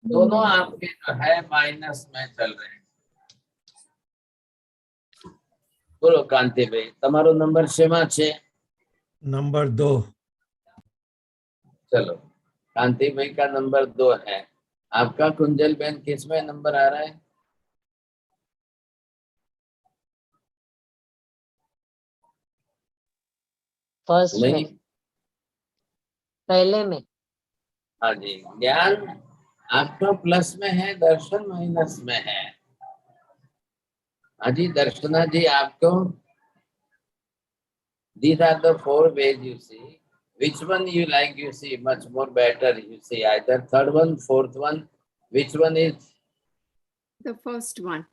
दोनों आपके जो है माइनस में चल रहे हैं। बोलो कांति भाई, તમારો नंबर શેમાં છે? नंबर 2। चलो, कांति भाई का नंबर 2 है। आपका कुंजल बहन किसमें नंबर आ रहा है? फर्स्ट नहीं, में, पहले में। हाँ जी, ज्ञान आपका प्लस में है, दर्शन माइनस में है। हाँ जी दर्शना जी, आपको these are the 4 ways you see. Which one you like? You see much more better. You see either third one, fourth one. Which one is The first one.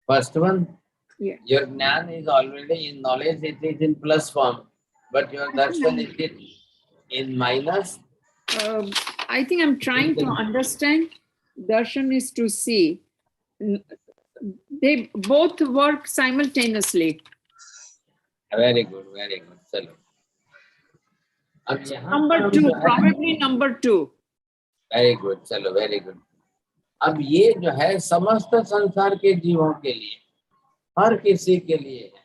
first one? Yeah. Your jnana is already in knowledge. It is in plus form, but your darshan is in minus. I think I'm trying to understand. Darshan is to see. They both work simultaneously. Very good very good. चलो अब यहाँ Number हम 2, जो है, probably number 2. Very good, चलो very good. अब ये जो है समस्त संसार के जीवों के लिए, हर किसी के लिए है,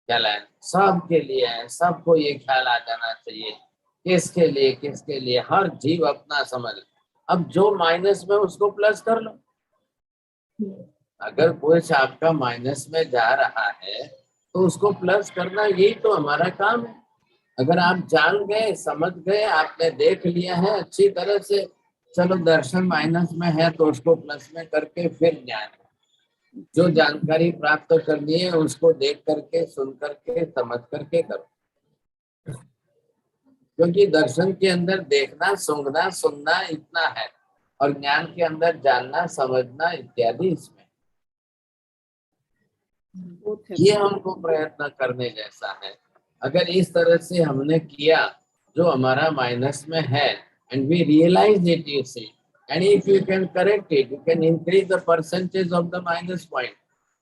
ख्याल है, सब के लिए है, सबको ये ख्याल आ जाना चाहिए किसके लिए, किसके लिए, हर जीव अपना समझ। अब जो माइनस में उसको प्लस कर लो। अगर कोई आपका माइनस में जा रहा है तो उसको प्लस करना, यही तो हमारा काम है। अगर आप जान गए, समझ गए, आपने देख लिया है अच्छी तरह से, चलो दर्शन माइनस में है तो उसको प्लस में करके फिर ज्ञान, जो जानकारी प्राप्त करनी है उसको देख करके, सुन करके, समझ करके करो। क्योंकि दर्शन के अंदर देखना, सूंघना, सुनना इतना है, और ज्ञान के अंदर जानना, समझना इत्यादि इसमें। Both have. ये हमको प्रयत्न करने जैसा है। अगर इस तरह से हमने किया जो हमारा माइनस में है, and we realise it, you see, and if you can correct it, you can increase the percentage of the minus point.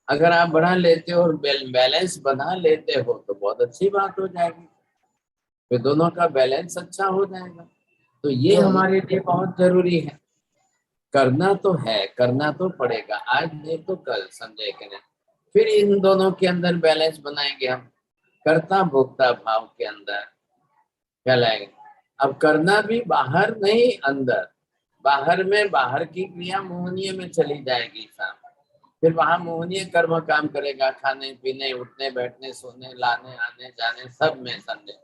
अगर आप बढ़ा लेते हो और बैलेंस बना लेते हो तो बहुत अच्छी बात हो जाएगी, फिर दोनों का बैलेंस अच्छा हो जाएगा। तो ये हमारे लिए बहुत जरूरी है। करना तो है, करना तो पड़ेगा, आज नहीं तो कल संजय करें, फिर इन दोनों के अंदर बैलेंस बनाएंगे हम, कर्ता भोक्ता भाव के अंदर क्या लाएंगे। अब करना भी बाहर नहीं, अंदर। बाहर में बाहर की क्रिया मोहनीय में चली जाएगी इंसान, फिर वहां मोहनीय कर्म काम करेगा, खाने पीने, उठने बैठने, सोने, लाने, आने जाने, सब में संजय।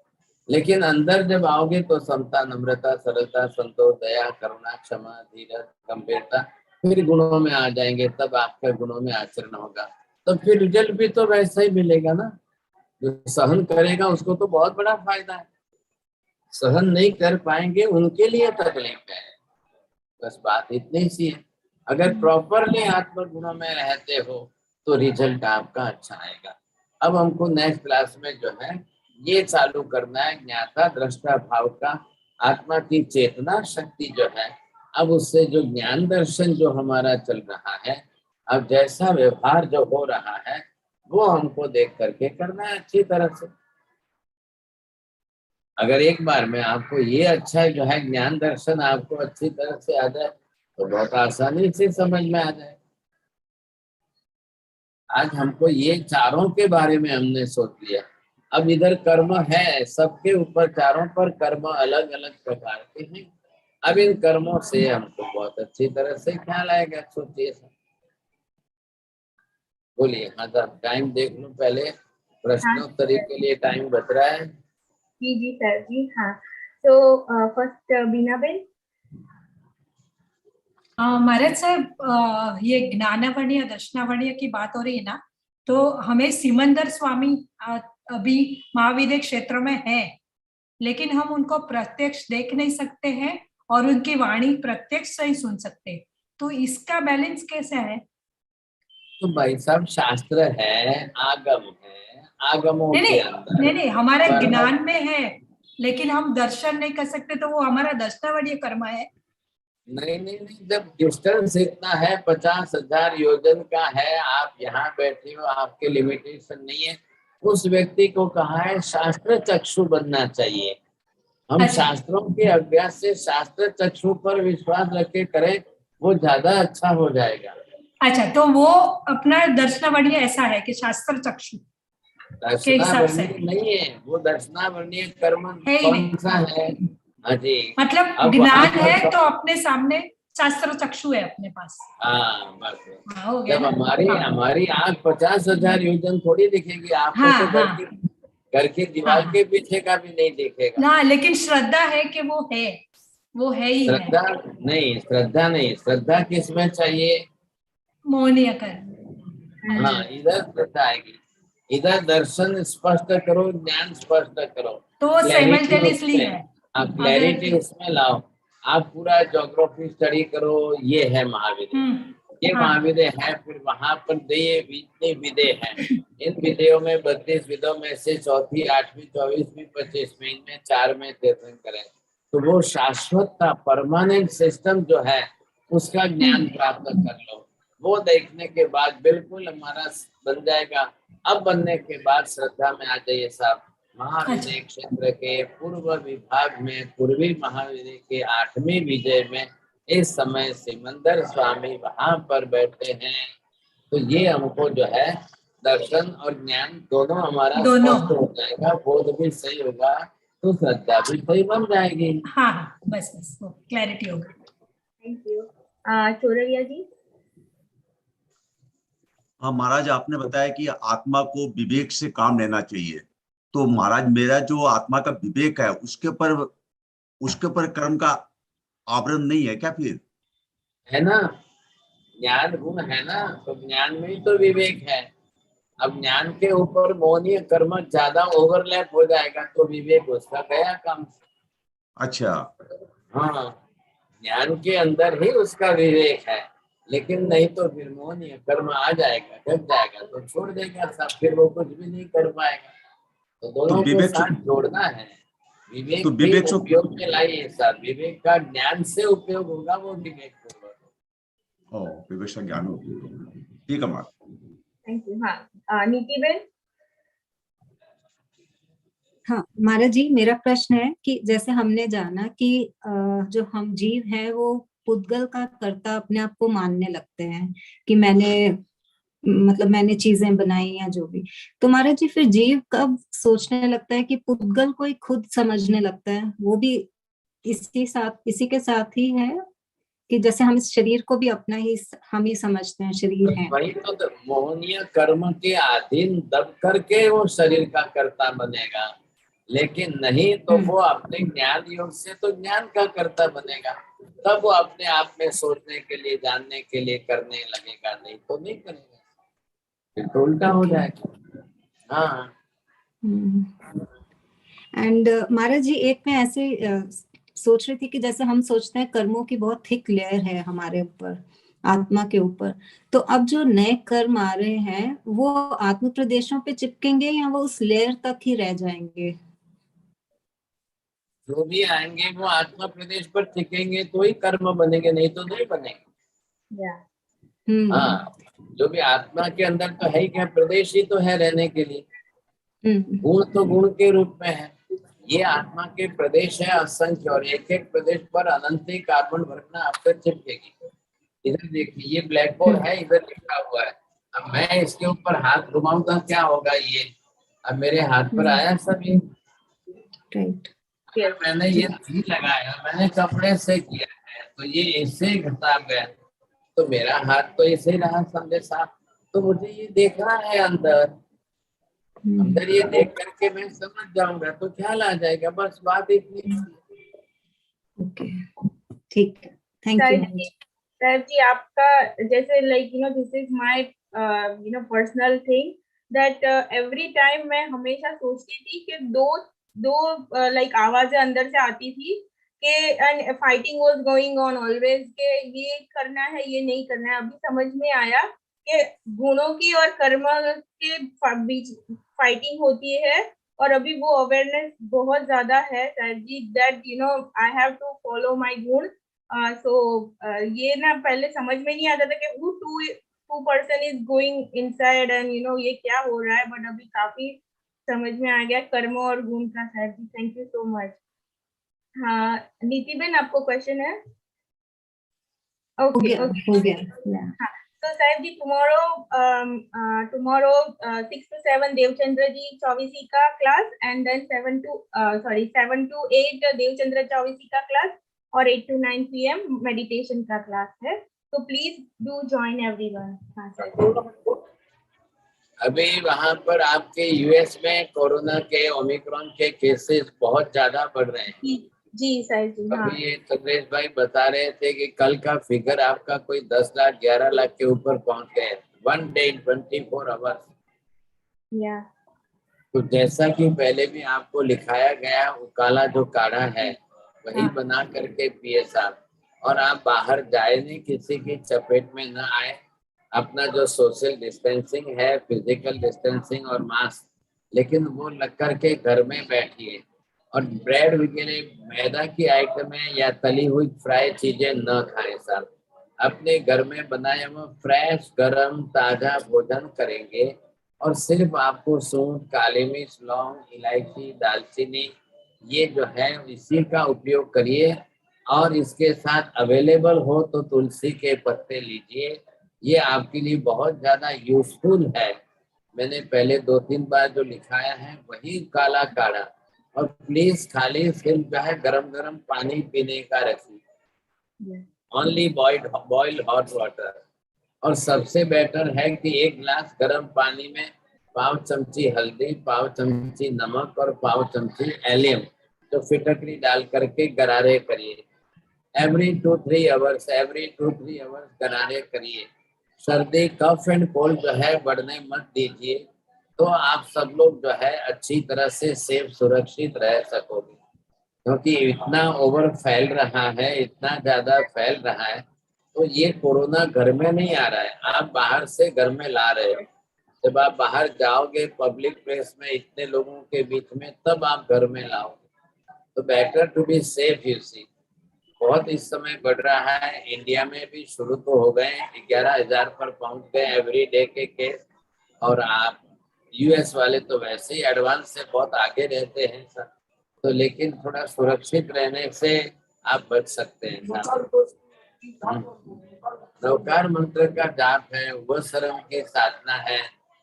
लेकिन अंदर जब आओगे तो समता, नम्रता, सरलता, संतोष, दया, करुणा, क्षमा, धीरज, गंभीरता, फिर गुणों में आ जाएंगे, तब आपके गुणों में आचरण होगा, तो फिर रिजल्ट भी तो वैसा ही मिलेगा ना। जो सहन करेगा उसको तो बहुत बड़ा फायदा है, सहन नहीं कर पाएंगे उनके लिए तकलीफ है। बस बात इतनी सी है। अगर प्रॉपरली आत्म गुणों में रहते हो तो रिजल्ट आपका अच्छा आएगा। अब हमको नेक्स्ट क्लास में जो है ये चालू करना है, ज्ञाता दृष्टा भाव का, आत्मा की चेतना शक्ति जो है, अब उससे जो ज्ञान दर्शन जो हमारा चल रहा है, अब जैसा व्यवहार जो हो रहा है वो हमको देख करके करना है अच्छी तरह से। अगर एक बार में आपको ये अच्छा जो है ज्ञान दर्शन आपको अच्छी तरह से आ जाए तो बहुत आसानी से समझ में आ जाए। आज हमको ये चारों के बारे में हमने सोच लिया। अब इधर कर्म है, सबके ऊपर चारों पर कर्म अलग अलग प्रकार के हैं। अब इन कर्मों से हमको बहुत अच्छी तरह से ख्याल आएगा। सोचिए सर, बोलिए। हाँ सर, टाइम देख लो पहले, प्रश्नोत्तरी के लिए टाइम बच रहा है। जी जी सर जी, हाँ। तो फर्स्ट बीना बेन। महाराज साहब, ये ज्ञानावरणीय दर्शनावरणीय की बात हो रही है ना, तो हमें सिमंदर स्वामी अभी महाविद्य क्षेत्र में है, लेकिन हम उनको प्रत्यक्ष देख नहीं सकते हैं और उनकी वाणी प्रत्यक्ष से ही सुन सकते हैं, तो इसका बैलेंस कैसा है? तो भाई साहब शास्त्र है, आगम है, आगमों के अंदर नहीं, हमारे कर्म- ज्ञान में है, लेकिन हम दर्शन नहीं कर सकते, तो वो हमारा दर्शनावरणीय कर्म है। नहीं, जब डिस्टेंस इतना है 50,000 योजन का है, आप यहाँ बैठे हो, आपके लिमिटेशन नहीं है। उस व्यक्ति को कहा है शास्त्र चक्षु बनना चाहिए। हम अच्छा। शास्त्रों के अभ्यास से शास्त्र चक्षु पर विश्वास रख के करें, वो ज्यादा अच्छा हो जाएगा। अच्छा, तो वो अपना दर्शनावरणीय ऐसा है कि शास्त्र चक्षु के हिसाब से दर्शनावरणीय नहीं है, वो दर्शनावरणीय कर्म है ही कौन नहीं। सा है? हाँ जी, मतलब अब ज्ञान आप- है तो अपने सामने शास्त्र चक्षु है अपने पास। हाँ बस। हाँ, हो गया जब ना? हमारी आँख 50,000 योजन थोड़ी दिखेगी आपको, हाँ, तो हाँ, घर की दीवार हाँ। के पीछे का भी नहीं दिखेगा। ना, लेकिन श्रद्धा है कि वो है ही है। श्रद्धा नहीं, श्रद्धा किसमें चाहिए? मोहनीय कर। हाँ, इधर श्रद्धा आएगी, इधर दर्शन स्पष्ट करो, ज्ञान स्पष्ट करो, तो वो क्लैरिटी साइमल्टेनियसली उसमें, है। आप क्लैरिटी उसमें लाओ। आप पूरा ज्योग्राफी स्टडी करो, ये है महाविद्य, ये हाँ। महाविद्य है। फिर वहां पर ये इतने विदे हैं, इन विदयों में 32 विदों में से चौथी, 8वीं, 24वीं, 25वीं, इनमें 4 में तीर्थंकर करें, तो वो शाश्वत का परमानेंट सिस्टम जो है उसका ज्ञान प्राप्त कर लो। वो देखने के बाद बिल्कुल हमारा बन जाएगा। अब बनने के बाद श्रद्धा में आ जाइए साहब, महाविजय क्षेत्र के पूर्व विभाग में पूर्वी महाविजय के 8वीं विजय में इस समय सिमंदर स्वामी वहां पर बैठे हैं। तो ये हमको जो है दर्शन और ज्ञान दोनों हमारा दोनों। स्पष्ट हो जाएगा, बोध भी सही होगा तो श्रद्धा भी सही बन जाएगी। हाँ हाँ, बस बस वो क्लैरिटी होगा। Thank you. चोरैया जी। हाँ महाराज, आपने बताया कि आत्मा को विवेक से काम लेना चाहिए। तो महाराज, मेरा जो आत्मा का विवेक है उसके ऊपर कर्म का आवरण नहीं है क्या फिर? है ना, ज्ञान गुण है ना, तो ज्ञान में ही तो विवेक है। अब ज्ञान के ऊपर मौनीय कर्म ज्यादा ओवरलैप हो जाएगा तो विवेक उसका गया काम। अच्छा। हाँ, ज्ञान के अंदर ही उसका विवेक है, लेकिन नहीं तो फिर मौनीय कर्म आ जाएगा, जब जाएगा तो छोड़ देगा सब, फिर वो कुछ भी नहीं कर पाएगा। तो दोनों को विवेक साथ जोड़ना है। विवेक तो भी विवेक उपयोग में लाइए साहब, विवेक का ज्ञान से उपयोग होगा, वो विवेक पूर्वक। विवेक से ज्ञान हो। ठीक है महाराज। Thank you. हाँ, नीति बेन। हाँ महाराज जी, मेरा प्रश्न है कि जैसे हमने जाना कि जो हम जीव हैं वो पुद्गल का कर्ता अपने आप को मानने लगते हैं कि मैंने चीजें बनाई या जो भी। तो महाराज जी, फिर जीव कब सोचने लगता है कि पुद्गल को ही खुद समझने लगता है? वो भी इसी के साथ ही है कि जैसे हम इस शरीर को भी अपना ही हम ही समझते हैं, शरीर है। वही तो मोहनीय कर्म के अधीन दब करके वो शरीर का कर्ता बनेगा, लेकिन नहीं तो वो अपने ज्ञान योग से तो ज्ञान का कर्ता बनेगा। तब वो अपने आप में सोचने के लिए, जानने के लिए करने लगेगा, नहीं तो नहीं करेगा, फिर तो उल्टा हो जाएगा। हाँ। एंड महाराज जी, एक मैं ऐसे सोच रही थी कि जैसे हम सोचते हैं कर्मों की बहुत थिक लेयर है हमारे ऊपर, आत्मा के ऊपर, तो अब जो नए कर्म आ रहे हैं वो आत्म प्रदेशों पे चिपकेंगे या वो उस लेयर तक ही रह जाएंगे? जो भी आएंगे वो आत्मा प्रदेश पर टिकेंगे तो ही कर्म बनेंगे, नहीं तो नहीं बनेंगे। हाँ, जो भी आत्मा के अंदर तो है ही, क्या प्रदेश ही तो है रहने के लिए। गुण तो गुण के रूप में है, ये आत्मा के प्रदेश है असंख्य, और एक एक प्रदेश पर अनंत ही कार्बन भरना आप तक चिपकेगी। इधर देखिए, ये ब्लैक बोर्ड है, इधर लिखा हुआ है। अब मैं इसके ऊपर हाथ घुमाऊंगा, क्या होगा ये? अब मेरे हाथ पर आया सभी। मैंने ये नहीं लगाया, मैंने कपड़े से किया है, तो ये इससे घटा गया, तो मेरा हाथ तो ऐसे ही रहा समझे साहब। तो मुझे ये देखना है अंदर ये देख करके मैं समझ जाऊंगा तो ख्याल आ जाएगा, बस बात इतनी। ओके, ठीक है, थैंक यू। साहब जी, आपका जैसे like this is my personal thing that every time मैं हमेशा सोचती थी कि दो लाइक आवाजें अंदर से आती थी कि and fighting was going on always के ये करना है, ये नहीं करना है। अभी समझ में आया कि गुणों की और कर्म के बीच फाइटिंग होती है, और अभी वो अवेयरनेस बहुत ज्यादा है sir ji, that I have to follow my गुण। ये ना पहले समझ में नहीं आता था कि who two person is going inside and ये क्या हो रहा है, बट अभी काफी समझ में आ गया कर्म और गुण का। Sir ji, thank you so much. हाँ, नीति बेन, आपको क्वेश्चन है? ओके, हो गया। हाँ, तो साहब जी, tomorrow 6 to 7 देवचंद्र जी चौबीसी का class, and then 7 to 8 Devchandra Chaubisi का क्लास, और 8 to 9 PM मेडिटेशन का क्लास है। तो प्लीज डू ज्वाइन एवरीवन। हाँ सर। अभी वहां पर आपके यूएस में कोरोना के ओमिक्रॉन के केसेस बहुत ज्यादा बढ़ रहे हैं। जी सर जी। हाँ, अभी ये चंद्रेश भाई बता रहे थे कि कल का फिगर आपका कोई 10 लाख 11 लाख के ऊपर पहुंच गए, 1 डे in 24 hours। या तो जैसा कि पहले भी आपको लिखाया गया, वो काला जो काढ़ा है वही बना करके पिए साहब, और आप बाहर जाए नहीं, किसी की चपेट में न आए, अपना जो सोशल डिस्टेंसिंग है, फिजिकल डिस्टेंसिंग और मास्क, लेकिन वो लग करके घर में बैठिए, और ब्रेड वगैरह मैदा की आइटमें या तली हुई फ्राई चीजें न खाएं साहब। अपने घर में बनाए हुए फ्रेश गरम ताजा भोजन करेंगे और सिर्फ आपको सूंठ, काली मिर्च, लौंग, इलायची, दालचीनी ये जो है इसी का उपयोग करिए और इसके साथ अवेलेबल हो तो तुलसी के पत्ते लीजिए। ये आपके लिए बहुत ज्यादा यूजफुल है। मैंने पहले 2-3 बार जो लिखाया है वही काला काढ़ा। और प्लीज खाली सिर्फ जो है गरम गरम पानी पीने का रखिए, ओनली बॉइल्ड हॉट वाटर। और सबसे बेटर है कि 1 गिलास गर्म पानी में 1 चमची हल्दी, 1 चमची नमक और 1 चमची एलियम तो फिटकरी डाल करके गरारे करिए। एवरी 2-3 आवर्स गरारे करिए। सर्दी, कफ एंड कोल्ड जो है बढ़ने मत दीजिए, तो आप सब लोग जो है अच्छी तरह से सेफ सुरक्षित रह सकोगे। क्योंकि इतना ओवर फैल रहा है, इतना ज्यादा फैल रहा है, तो ये कोरोना घर में नहीं आ रहा है, आप बाहर से घर में ला रहे हो। जब आप बाहर जाओगे पब्लिक प्लेस में इतने लोगों के बीच में, तब आप घर में लाओगे। तो better to be safe. You see बहुत इस समय बढ़ रहा है, इंडिया में भी शुरू तो हो गए, 11,000 पर पहुंच गए एवरी डे के केस। और आप यूएस वाले तो वैसे ही एडवांस से बहुत आगे रहते हैं सर, तो लेकिन थोड़ा सुरक्षित रहने से आप बच सकते हैं सर। नवकार मंत्र का जाप है, वह शरण की साधना है,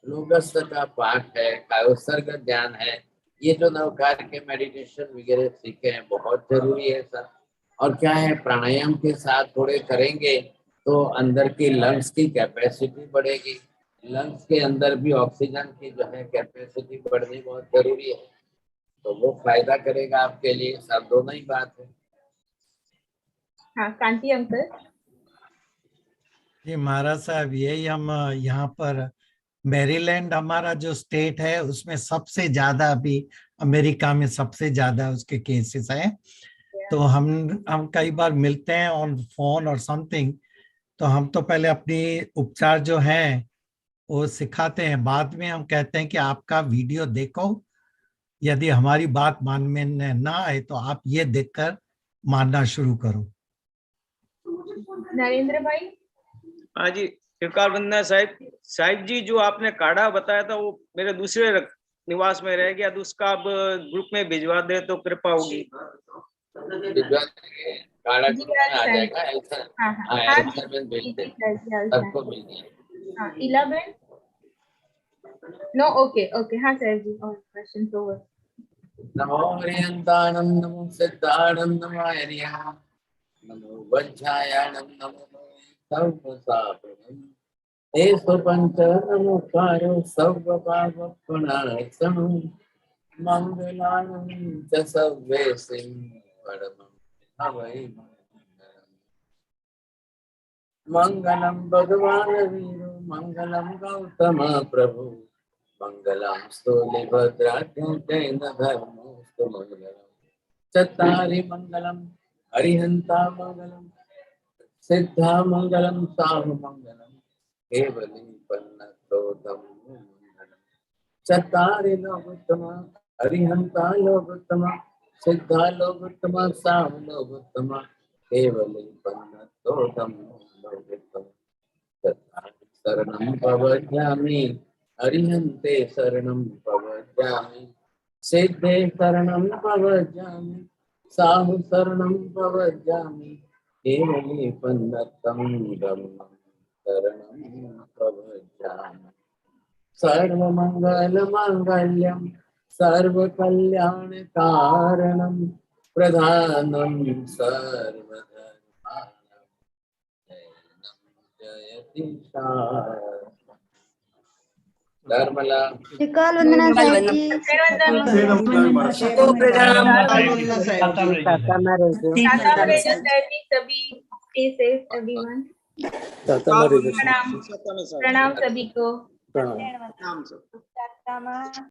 लोगस्थ का पाठ है, कायोत्सर्ग ज्ञान है। ये जो नवकार के मेडिटेशन वगैरह सीखे हैं बहुत जरूरी है सर। और क्या है, प्राणायाम के साथ थोड़े करेंगे तो अंदर की लंग्स की कैपेसिटी बढ़ेगी। लंग्स के अंदर भी ऑक्सीजन की जो है कैपेसिटी बढ़नी बहुत जरूरी है, तो वो फायदा करेगा आपके लिए सब। दोनों ही बात है। हाँ, कांति अंकल। जी महाराज साहब, यही हम यहाँ पर मैरीलैंड हमारा जो स्टेट है उसमें सबसे ज्यादा अभी अमेरिका में सबसे ज्यादा उसके केसेस हैं। तो हम कई बार मिलते हैं ऑन फोन और समथिंग, तो हम तो पहले अपनी उपचार जो है वो सिखाते हैं, बाद में हम कहते हैं कि आपका वीडियो देखो, यदि हमारी बात मान में ना आए तो आप ये देखकर मानना शुरू करो। नरेंद्र भाई। हाँ जी, त्रिकाल वंदना साहिब। साहिब जी, जो आपने काढ़ा बताया था वो मेरे दूसरे निवास में रह गया, तो उसका आप ग्रुप में भिजवा दे तो कृपा होगी। काढ़ा ग्रुप में आ जाएगा। एल्सर में भेज दे, सबको मिल जाएगा। 11 नो, ओके ओके। हाँ सर जी, और क्वेश्चन ओवर। नमो हरियंताणं, नमो सिद्धाणं, नमो हरियाणं, नमो वज्रायाणं, नमो सर्वसापणं। एषु पंच नमोकारो सर्वपापप्रणाशनं, मंगलानं च सर्वेसिं परमं हवै। मंगलम भगवान वीरो, मंगलम गौतम प्रभु, मंगलम स्थूलिभद्राढ्य जैन धर्मोऽस्तु मंगलम। चत्तारि मंगलम हरिहंता मंगलम, सिद्धा मंगलम साहु मंगलम, केवली पन्नतोतम मंगलम। चत्तारि लोकोत्तम हरिहंता लोकोत्तम, सिद्धा लोकोत्तम साहु लोकोत्तम, केवली पन्नतोतम लोकोत्तम। शरणं प्रवज्यामि, हरिहन्ते शरणं प्रवज्यामि, सिद्धे शरणं प्रवज्यामि, साहु शरणं प्रवज्यामि, केवली पन्नतं धम्मं शरणं प्रवज्यामि। सर्वमङ्गलमाङ्गल्यं सर्वकल्याणकारणं, प्रधानं सर्वधर्माणां जयति धर्मला। त्रिकाल वंदना साहिब जी। प्रणाम सभी को। प्रणाम।